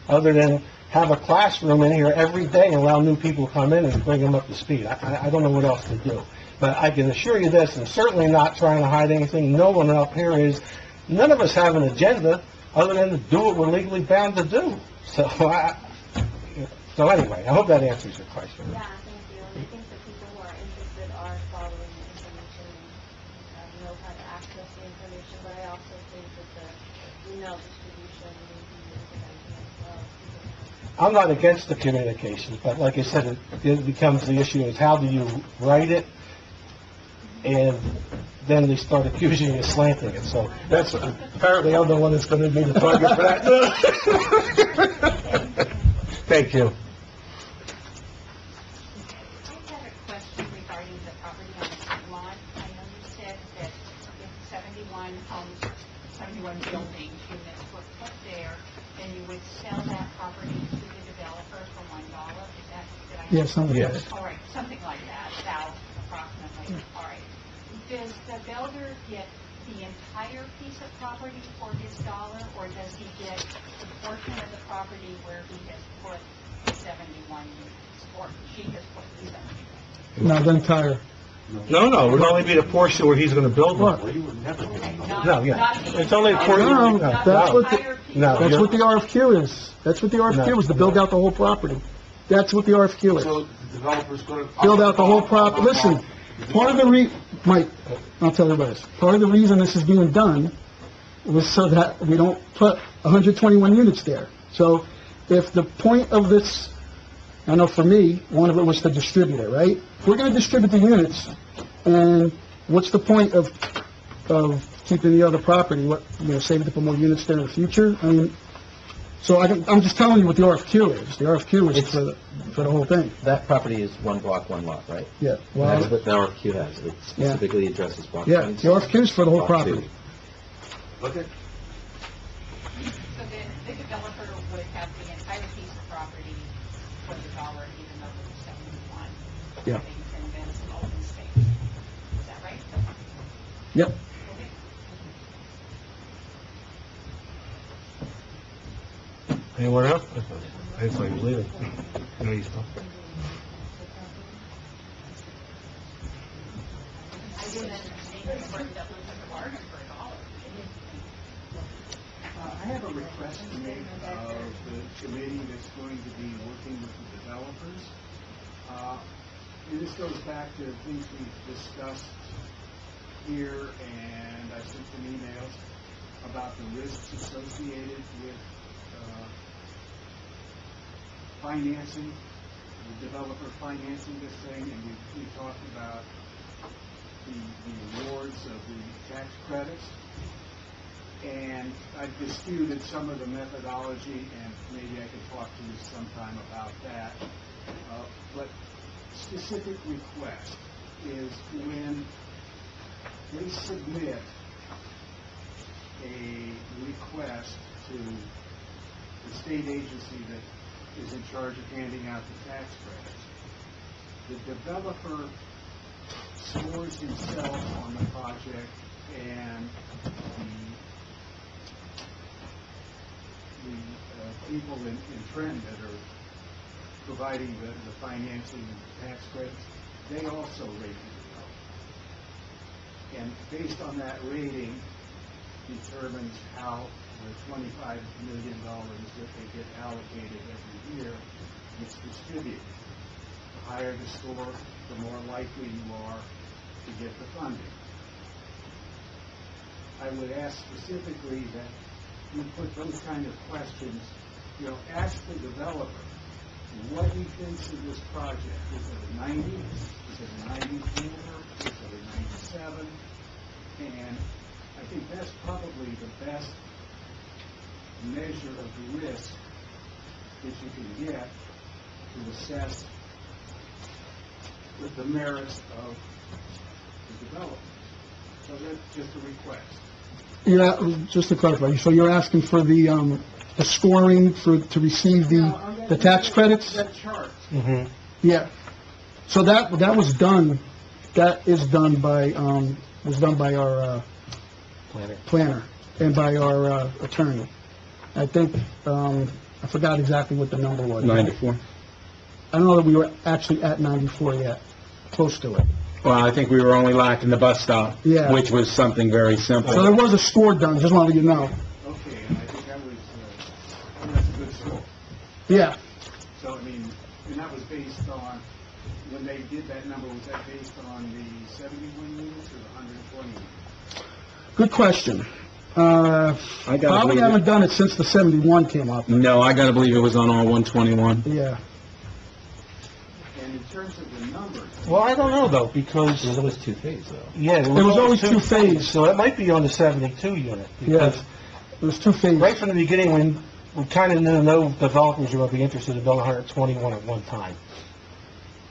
other than have a classroom in here every day and allow new people to come in and bring them up to speed. I don't know what else to do. But I can assure you this, and certainly not trying to hide anything, no one up here is, none of us have an agenda other than to do what we're legally bound to do. So anyway, I hope that answers your question. Yeah, thank you. And I think the people who are interested are following email distribution, maybe a good idea as well. I'm not against the communication, but like I said, it becomes the issue is how do you write it? And then they start accusing you of slanting it, so that's, apparently I'm the one that's gonna be the target for that. Thank you. I have a question regarding the property on the front lot. I know you said that if 71 building units were put there, then you would sell that property to the developer for $1. Is that, did I? Yeah, something like Yes. that. All right, something like that, about approximately. All right. Does the builder get the entire piece of property for his dollar, or does he get the portion of the property where he has put the 71 units, or she has put the 71? No, the entire. No, it would only be the portion where he's gonna build one. Okay, No, yeah. not the It's only a entire- portion. No, not that's the what the- entire piece. No. That's what the RFQ is. That's what the RFQ is, to build out the whole property. That's what the RFQ is. So the developer's gonna... Build out the whole property. Listen, part of the Mike, I'll tell you this. Part of the reason this is being done was so that we don't put 121 units there. So if the point of this, I know for me, one of it was to distribute it, right? If we're gonna distribute the units, and what's the point of keeping the other property? What, save it to put more units there in the future? I mean, so I'm just telling you what the RFQ is. The RFQ is for the whole thing. That property is one block, one lot, right? Yeah, That's well, what the RFQ has. It specifically addresses block yeah, 1. the RFQ is for the whole block 2. property. Okay. So the developer would have the entire piece of property for the dollar, even though it was 71. Yeah. And then some open space. Is that right? Yep. Okay. Anyone else? I thought you were leaving. No, you still. I didn't understand the word that was a bargain for a dollar. I have a request to make of the committee that's going to be working with the developers. And this goes back to things we've discussed here, and I sent some emails about the risks associated with financing, the developer financing this thing, and we talked about the awards of the tax credits. And I've disputed some of the methodology, and maybe I could talk to you sometime about that. But specific request is when they submit a request to the state agency that is in charge of handing out the tax credits, the developer scores himself on the project, and the people in Trenton that are providing the financing and the tax credits, they also rate the developer. And based on that rating, determines how the $25 million that they get allocated every year gets distributed. The higher the score, the more likely you are to get the funding. I would ask specifically that you put those kind of questions, ask the developer what he thinks of this project. Is it a 90? Is it a 94? Is it a 97? And I think that's probably the best measure of the risk that you can get to assess the merits of the development. So that's just a request. Yeah, just to clarify, so you're asking for the scoring to receive the tax credits? That chart. Mm-hmm. Yeah. So that was done, that is done by, was done by our, planner and by our, attorney. I think, I forgot exactly what the number was. 94. I don't know that we were actually at 94 yet, close to it. Well, I think we were only lacking the bus stop, Yeah. which was something very simple. So there was a score done, just wanted you to know. Okay, and I think that's a good score. Yeah. So, I mean, and that was based on, when they did that number, was that based on the 71 units or the 120 units? Good question. I gotta Probably believe haven't it. done it since the 71 came up. No, I gotta believe it was on all 121. Yeah. And in terms of the numbers, Well, I don't know, though, because, There's always two-phase, though. yeah, There was always two-phase. so it might be on the 72 unit, because It was two-phase. right from the beginning, when we kind of knew no developers were going to be interested in building 121 at one time.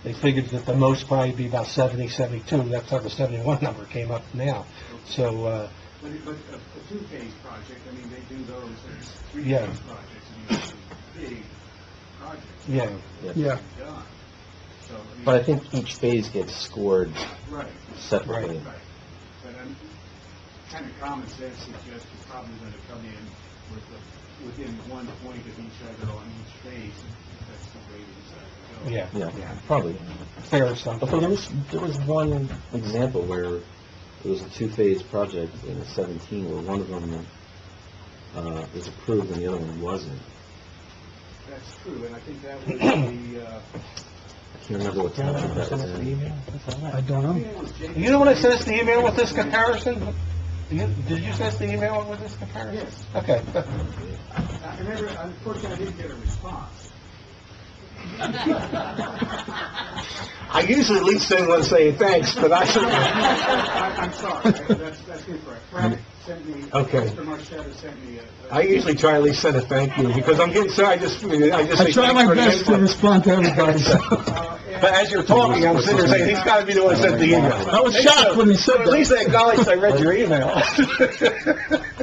They figured that the most probably be about 70, 72, that's how the 71 number came up now. So, but a two-phase project, I mean, they do those as Yeah. three-phase projects, I mean, it's big projects. yeah. Yeah. Done. So, I mean. But I think each phase gets scored Right, separately. right. But kind of common sense suggests you're probably going to come in within 1 point of each other on each phase. That's the way you decide to go. Yeah, Probably. fair assumption. But there was one example where it was a two-phase project in the 17 where one of them was approved and the other one wasn't. That's true, and I think that was the, I can't remember what township that was in. I don't know. You know when I sent us the email with this comparison? Did you send us the email with this comparison? Yes. Okay. I remember, unfortunately, I didn't get a response. I usually at least send one saying thanks, but I'm sorry, that's incorrect. Frank sent me, Okay. Mr. Marchetta sent me a... I usually try at least send a thank you, because I'm getting, so I just I say try thanks my for the best to input. respond to everybody. But as you're talking, I'm sitting there saying, he's got to be the one who sent the email. I was shocked when he said So at least that. I acknowledged I read your email.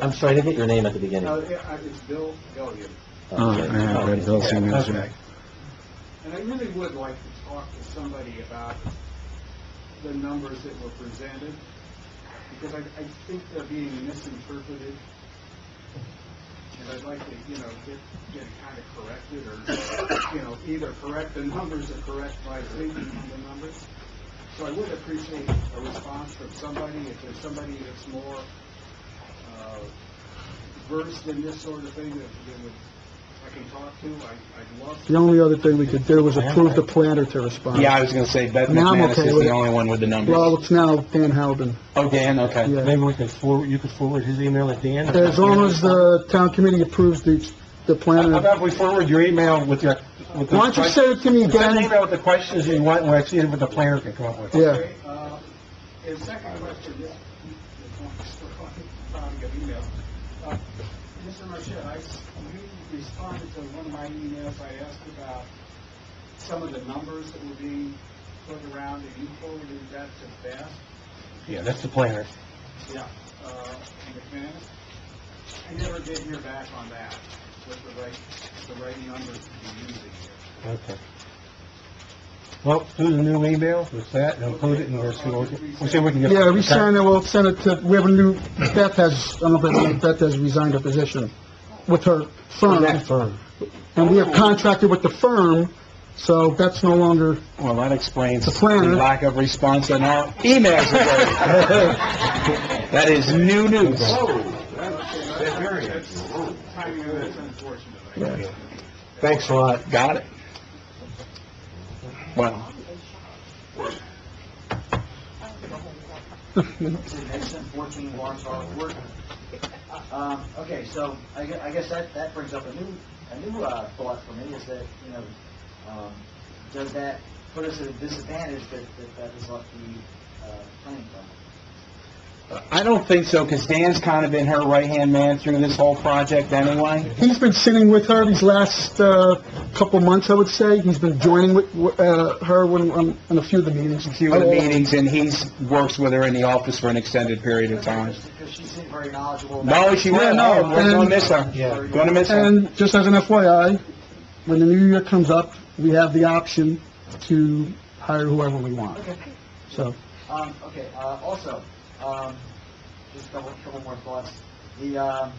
I'm sorry, I didn't get your name at the beginning. It's Bill Gilliam. Oh, I have read Bill's emails. Okay. And I really would like to talk to somebody about the numbers that were presented, because I think they're being misinterpreted. And I'd like to, get it kind of corrected, or, either correct the numbers or correct my thinking on the numbers. So I would appreciate a response from somebody, if there's somebody that's more versed in this sort of thing that I can talk to, I'd love to. The only other thing we could do was approve the planner to respond. Yeah, I was gonna say, Beth Now I'm McManus okay is with the it. only one with the numbers. Well, it's now Dan Halbin. Oh, Dan, okay. Yeah. Maybe we could you could forward his email to Dan? As long as the town committee approves the How planner. about if we forward your email with the... Why don't you send it to me Send an again? email with the questions you want, and we'll see what the planner can come up with. Yeah. Okay, and second question, this founding of email. Mr. Marchette, you responded to one of my emails. I asked about some of the numbers that were being put around, and you forwarded that to Beth. Yeah, that's the planner. Yeah, McManus. I never did hear back on that, with the right numbers to be using here. Okay. Well, do the new email with that, and include it, and we'll see what we can get. Yeah, resend it, we'll send it to, we have a new, Beth has, I don't know if Beth has resigned her position with her firm. That firm. And we have contracted with the firm, so that's no longer, Well, that explains The planner. the lack of response on our emails today. That is new news. Timing of that's unfortunate. I guess. Yeah. Thanks a lot. Got it. Well, Nixon, 14 Lawrence Harvard Court. Okay, so I guess that brings up a new thought for me, is that, does that put us at a disadvantage that is up the planning fund? I don't think so, because Dan's kind of been her right-hand man through this whole project anyway. he's been sitting with her these last, couple months, I would say. He's been joining with, her on a few of the meetings. A few of the meetings, and he's works with her in the office for an extended period of time. Because she seemed very knowledgeable. No, she won't. no, No, we're going to and- miss her. Yeah. Going to miss her. And just as an FYI, when the new year comes up, we have the option to hire whoever we want. Okay. So, Also, just a couple more thoughts. We talked,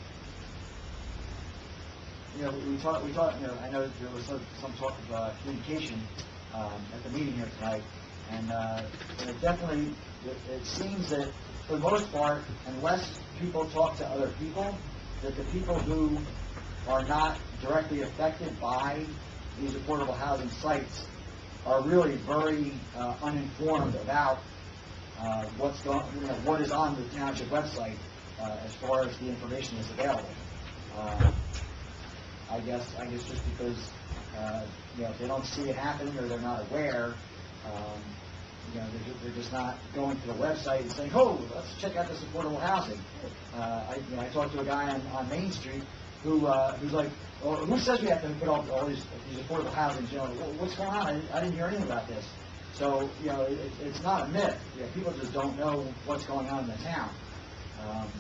I know there was some talk of communication at the meeting here tonight, and it seems that for the most part, unless people talk to other people, that the people who are not directly affected by these affordable housing sites are really very uninformed about what is on the township website, as far as the information that's available. I guess just because, if they don't see it happening or they're not aware, they're just not going to the website and saying, oh, let's check out this affordable housing. I talked to a guy on Main Street who's like, well, who says we have to put all these affordable housing? What's going on? I didn't hear anything about this. So, it's not a myth. People just don't know what's going on in the town.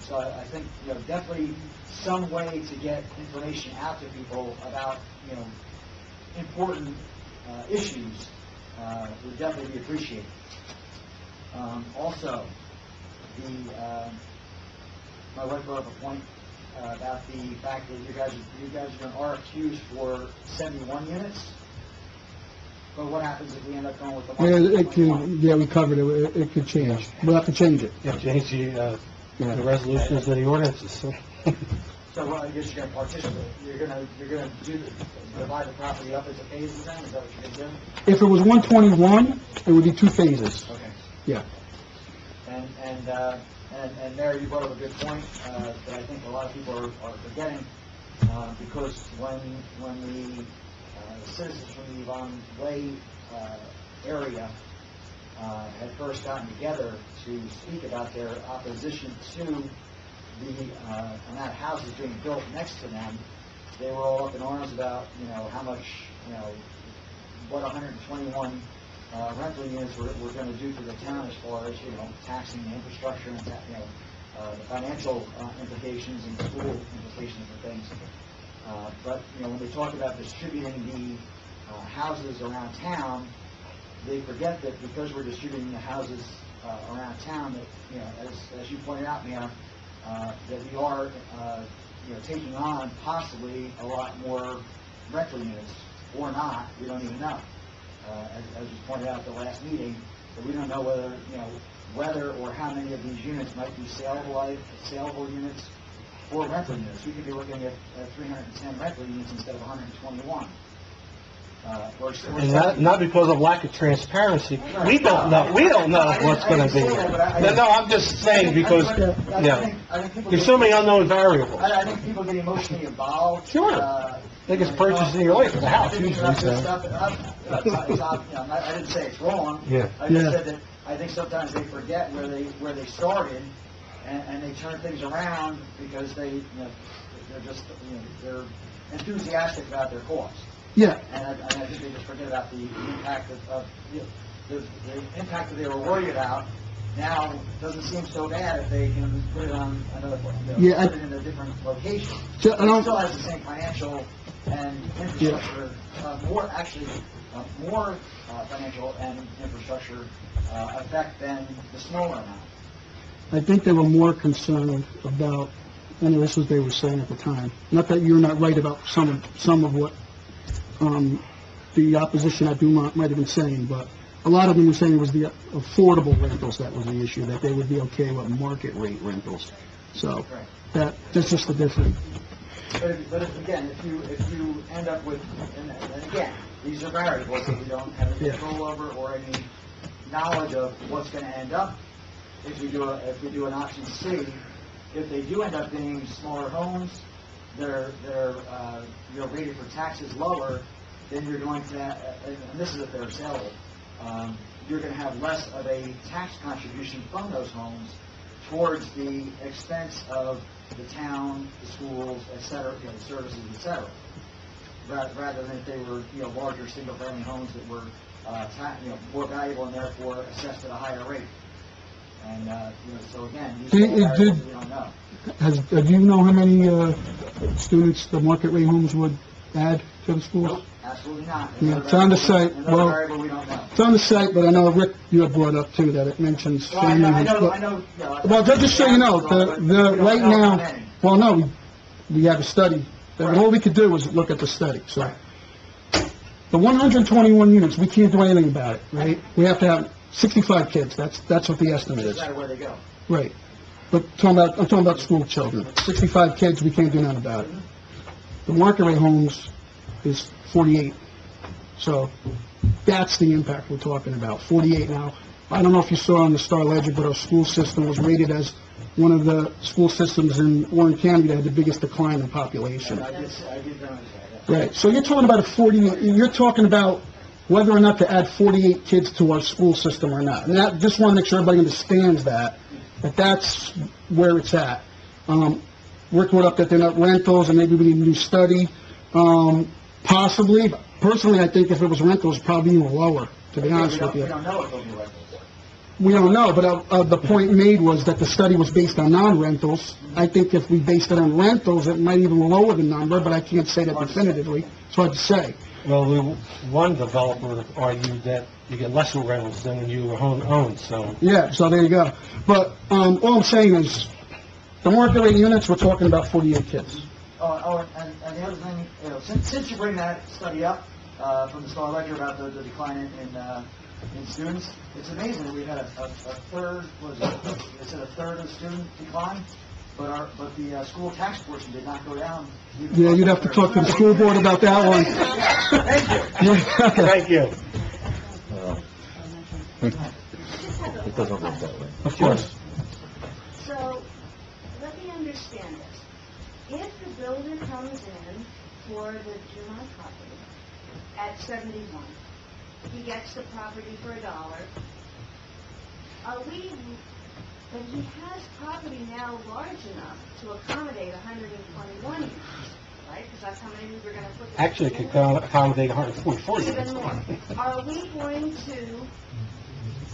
So I think, definitely some way to get information out to people about, important issues would definitely be appreciated. Also, my wife brought up a point about the fact that you guys are doing RFQs for 71 units. But what happens if we end up going with the one? We covered it. It could change. We'll have to change it. Yeah, change the resolutions of the ordinances. So I guess you're going to participate. You're going to divide the property up into phases then? Is that what you're going to do? If it was 121, it would be 2 phases. Okay. Yeah. And Mary, you brought up a good point that I think a lot of people are forgetting because when the citizens from the Yvonne Way area had first gotten together to speak about their opposition to the amount of houses being built next to them, they were all up in arms about how much what 121 rental units were going to do for the town as far as taxing the infrastructure and the financial implications and school implications and things. But when they talk about distributing the houses around town, they forget that because we're distributing the houses around town, that as you pointed out, Mayor, that we are taking on possibly a lot more rental units or not. We don't even know. As was pointed out at the last meeting, that we don't know whether or how many of these units might be saleable units or rental units. We could be looking at 310 rental units instead of 121. And not because of lack of transparency. We don't know. We don't know what's going to be. No, I'm just saying because, there's so many unknown variables. I think people get emotionally involved. Sure. They just purchasing your life for the house, usually. I didn't say it's wrong. Yeah. I just said that I think sometimes they forget where they started, and they turn things around because they're enthusiastic about their cause. Yeah. And I think they just forget about the impact of the impact that they were worried about. Now doesn't seem so bad if they can put it on another, put it in a different location. So, it still has the same financial and infrastructure, more financial and infrastructure effect than the smaller amount. I think they were more concerned about, and this was what they were saying at the time. Not that you're not right about some of what the opposition at Dumont might have been saying, but a lot of them were saying it was the affordable rentals that was the issue, that they would be okay with market rate rentals. So that's just the difference. But again, if you end up with, and again, these are variables that we don't have any control over or any knowledge of what's going to end up. If we do an option C, if they do end up being smaller homes, they're rated for taxes lower, then you're going to, and this is if they're saleable, you're going to have less of a tax contribution from those homes towards the expense of the town, the schools, et cetera, the services, et cetera, rather than if they were, larger single-family homes that were, more valuable and therefore assessed at a higher rate. And, so again, these variables we don't know. Do you know how many students the market rate homes would add to the schools? Nope, absolutely not. It's on the site. Another variable we don't know. It's on the site, but I know, Rick, you had brought up, too, that it mentions... Well, I know. Well, just so you know, right now... Well, no, we have a study. All we could do was look at the study, so... The 121 units, we can't do anything about it, right? We have to have 65 kids. That's what the estimate is. No matter where they go. Right. But I'm talking about school children. 65 kids, we can't do nothing about it. The market rate homes is 48. So that's the impact we're talking about, 48 now. I don't know if you saw on the Star Ledger, but our school system was rated as one of the school systems in Warren County that had the biggest decline in population. I did notice that. Right, so you're talking about you're talking about whether or not to add 48 kids to our school system or not. And I just want to make sure everybody understands that's where it's at. Rick brought up that they're not rentals, and maybe we need a new study. Possibly. Personally, I think if it was rentals, probably even lower, to be honest with you. We don't know if they'll be rentals. We don't know, but the point made was that the study was based on non-rentals. I think if we based it on rentals, it might even lower the number, but I can't say that definitively. It's hard to say. Well, one developer argued that you get lesser rentals than when you were owned, so... Yeah, so there you go. But all I'm saying is, the market rate units, we're talking about 48 kids. And the other thing, since you bring that study up from the Star Ledger about the decline in students, it's amazing that we had a third, they said a third of student decline, but the school tax portion did not go down. Yeah, you'd have to talk to the school board about that one. Thank you. It doesn't work that way. Of course. So, let me understand this. If the builder comes in for the Dumont property at 71, he gets the property for $1, but he has property now large enough to accommodate 121 units, right? Because that's how many we were going to put in. Actually, it could accommodate 144 units. Even more. Are we going to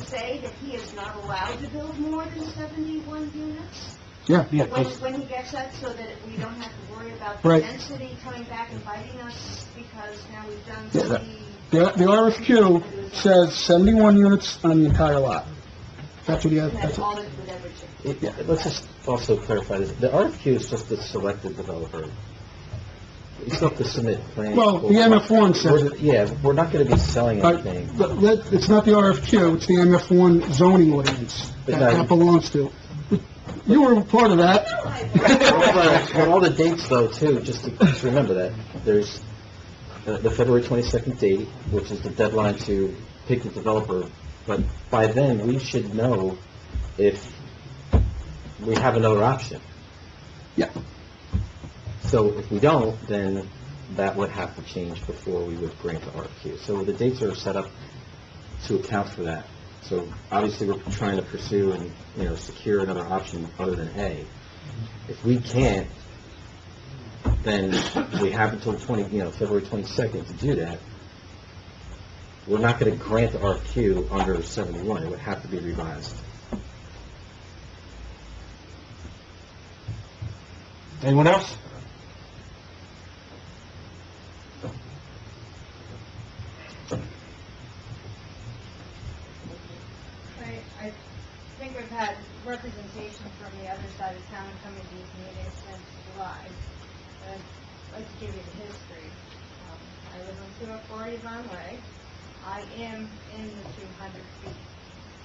say that he is not allowed to build more than 71 units? Yeah. When he gets that, so that we don't have to worry about the density coming back and biting us because now we've done so many... The RFQ says 71 units on the entire lot. That's what he has. That's all it would ever take. Let's just also clarify this. The RFQ is just the selected developer. You still have to submit plans. Well, the MF1 says it. Yeah, we're not going to be selling anything. It's not the RFQ, it's the MF1 zoning ordinance that belongs to. You were part of that. But all the dates, though, too, just remember that. There's the February 22nd date, which is the deadline to pick the developer. But by then, we should know if we have another option. Yeah. So if we don't, then that would have to change before we would grant the RFQ. So the dates are set up to account for that. So obviously, we're trying to pursue and, secure another option other than A. If we can't, then we have until February 22nd to do that. We're not going to grant the RFQ under 71. It would have to be revised. Anyone else? I think we've had representation from the other side of town coming to these meetings since July. And I'd like to give you the history. I live on 240 Vaughn Way. I am in the 200 feet.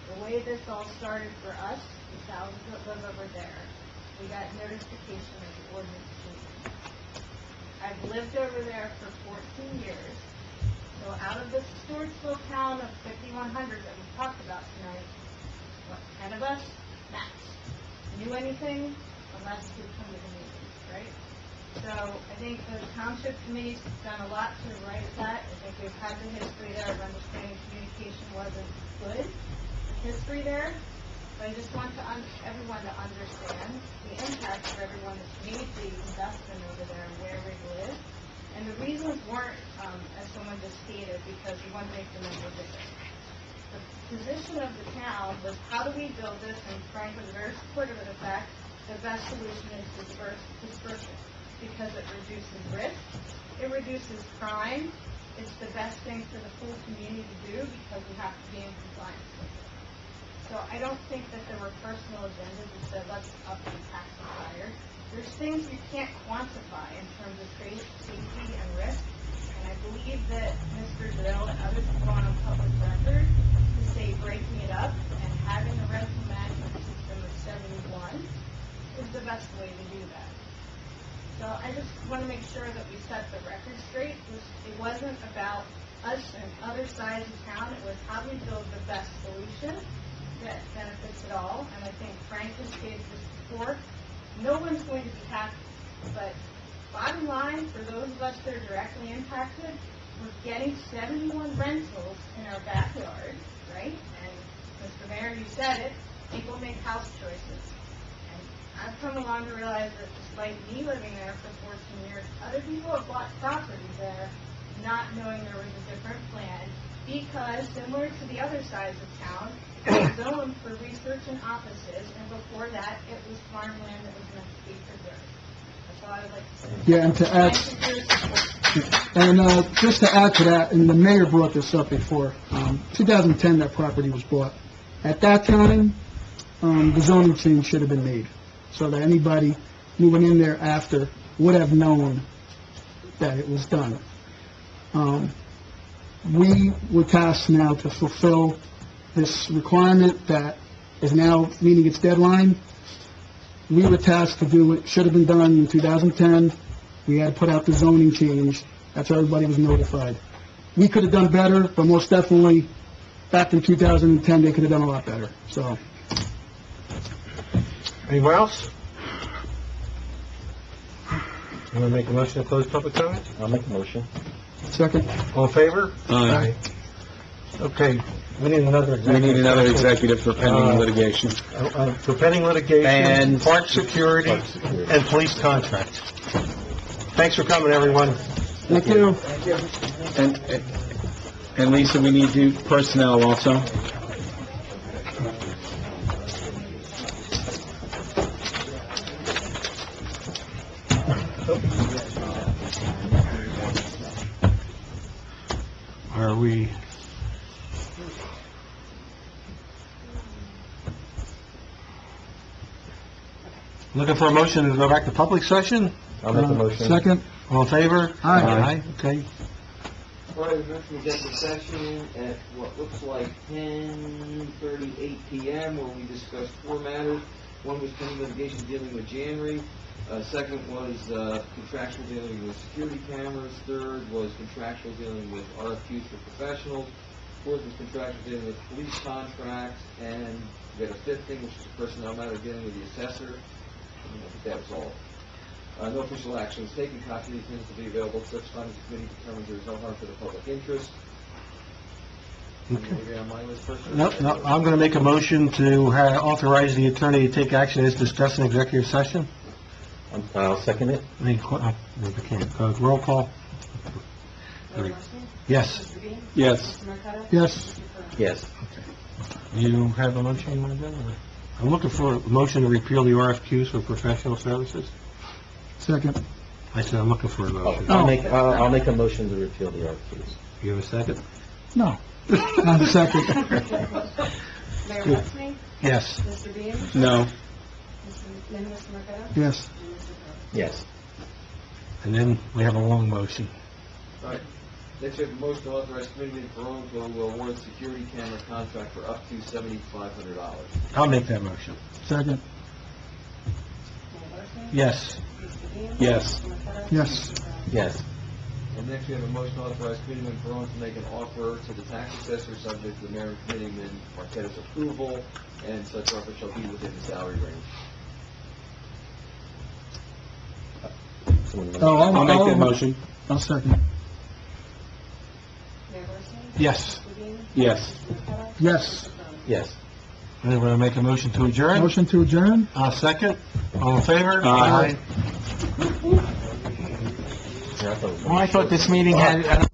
The way this all started for us, the thousands that live over there, we got notification of the ordinance change. I've lived over there for 14 years. So out of this Stewartsville town of 5,100 that we talked about tonight, what, 10 of us, max, knew anything unless we come to the meetings, right? So I think the Township Committee's done a lot to right that. I think we've had the history there of understanding communication wasn't good, the history there. But I just want everyone to understand the impact of everyone that's made the investment over there and where we live. And the reasons weren't, as someone just stated, because we want to make the number bigger. The position of the town was, how do we build this? And Frank was very supportive of the fact the best solution is dispersion, because it reduces risk, it reduces crime. It's the best thing for the whole community to do because we have to be in compliance with it. So I don't think that there were personal agendas that said, let's up the tax higher. There's things you can't quantify in terms of safety and risk, and I believe that Mr. Dill and others have gone on public record to say breaking it up and having a rental management system of 71 is the best way to do that. So I just want to make sure that we set the record straight. It wasn't about us and other sides of town. It was how do we build the best solution that benefits it all, and I think Frank has stated this before, no one's going to be happy. But bottom line, for those of us that are directly impacted, we're getting 71 rentals in our backyard, right? And Mr. Mayor, you said it, people make house choices. And I've come along to realize that despite me living there for 14 years, other people have bought property there not knowing there was a different plan, because similar to the other sides of town, it was zoned for research and offices, and before that, it was farmland that was meant to be preserved. That's all I would like to say. Yeah, and to add, Thank you for your support. and just to add to that, and the mayor brought this up before, 2010, that property was bought. At that time, the zoning change should have been made, so that anybody moving in there after would have known that it was done. We were tasked now to fulfill this requirement that is now meeting its deadline. We were tasked to do it, should have been done in 2010. We had to put out the zoning change. That's how everybody was notified. We could have done better, but most definitely, back in 2010, they could have done a lot better, so. Anyone else? You want to make a motion to close public comment? I'll make a motion. Second. All in favor? Aye. Okay, we need another We executive. need another session. executive for pending litigation. For pending litigation, And- park security, and police contract. Thanks for coming, everyone. Thank you. And Lisa, we need to personnel also. Are we... Looking for a motion to go back to public session? I'll make a motion. Second. All in favor? Aye. Okay. All right, we're from executive session at what looks like 10:38 PM, where we discussed 4 matters. One was pending litigation dealing with January. Second was contractual dealing with security cameras. Third was contractual dealing with RFQs for professionals. Fourth was contractual dealing with police contracts. And we had a fifth thing, which is a personnel matter dealing with the assessor. I think that was all. No official action is taken. Copy of these minutes will be available at such time as the committee determines there is no harm to the public interest. Anything on my list first? No, I'm going to make a motion to authorize the attorney to take action as discussed in executive session. I'll second it. I can't. Roll call. Mayor Barsney? Yes. Mr. Bean? Yes. Mr. Marqueta? Yes. Yes. You have a motion you want to do? or- I'm looking for a motion to repeal the RFQs for professional services. Second. I said I'm looking for a motion. I'll make a motion to repeal the RFQs. You have a second? No. Second. Mayor Barsney? Yes. Mr. Bean? No. Mr. Marqueta? Yes. And Mr. Perry? Yes. And then we have a long motion. All right. Next, we have a motion to authorize Committee Barone to award security camera contract for up to $7,500. I'll make that motion. Second. Mayor Barsney? Yes. Mr. Bean? Yes. Mr. Marqueta? Yes. Mr. Perry? Yes. And next, we have a motion to authorize Committeeman Barone to make an offer to the tax assessor subject to the Mayor and Committeeman Marqueta's approval, and such offer shall be within the salary range. I'll make that motion. I'll second. Mayor Barsney? Yes. Mr. Bean? Yes. Mr. Marqueta? Yes. Mr. Perry? Yes. Anyone want to make a motion to adjourn? Motion to adjourn? I'll second. All in favor? Aye. Oh, I thought this meeting had...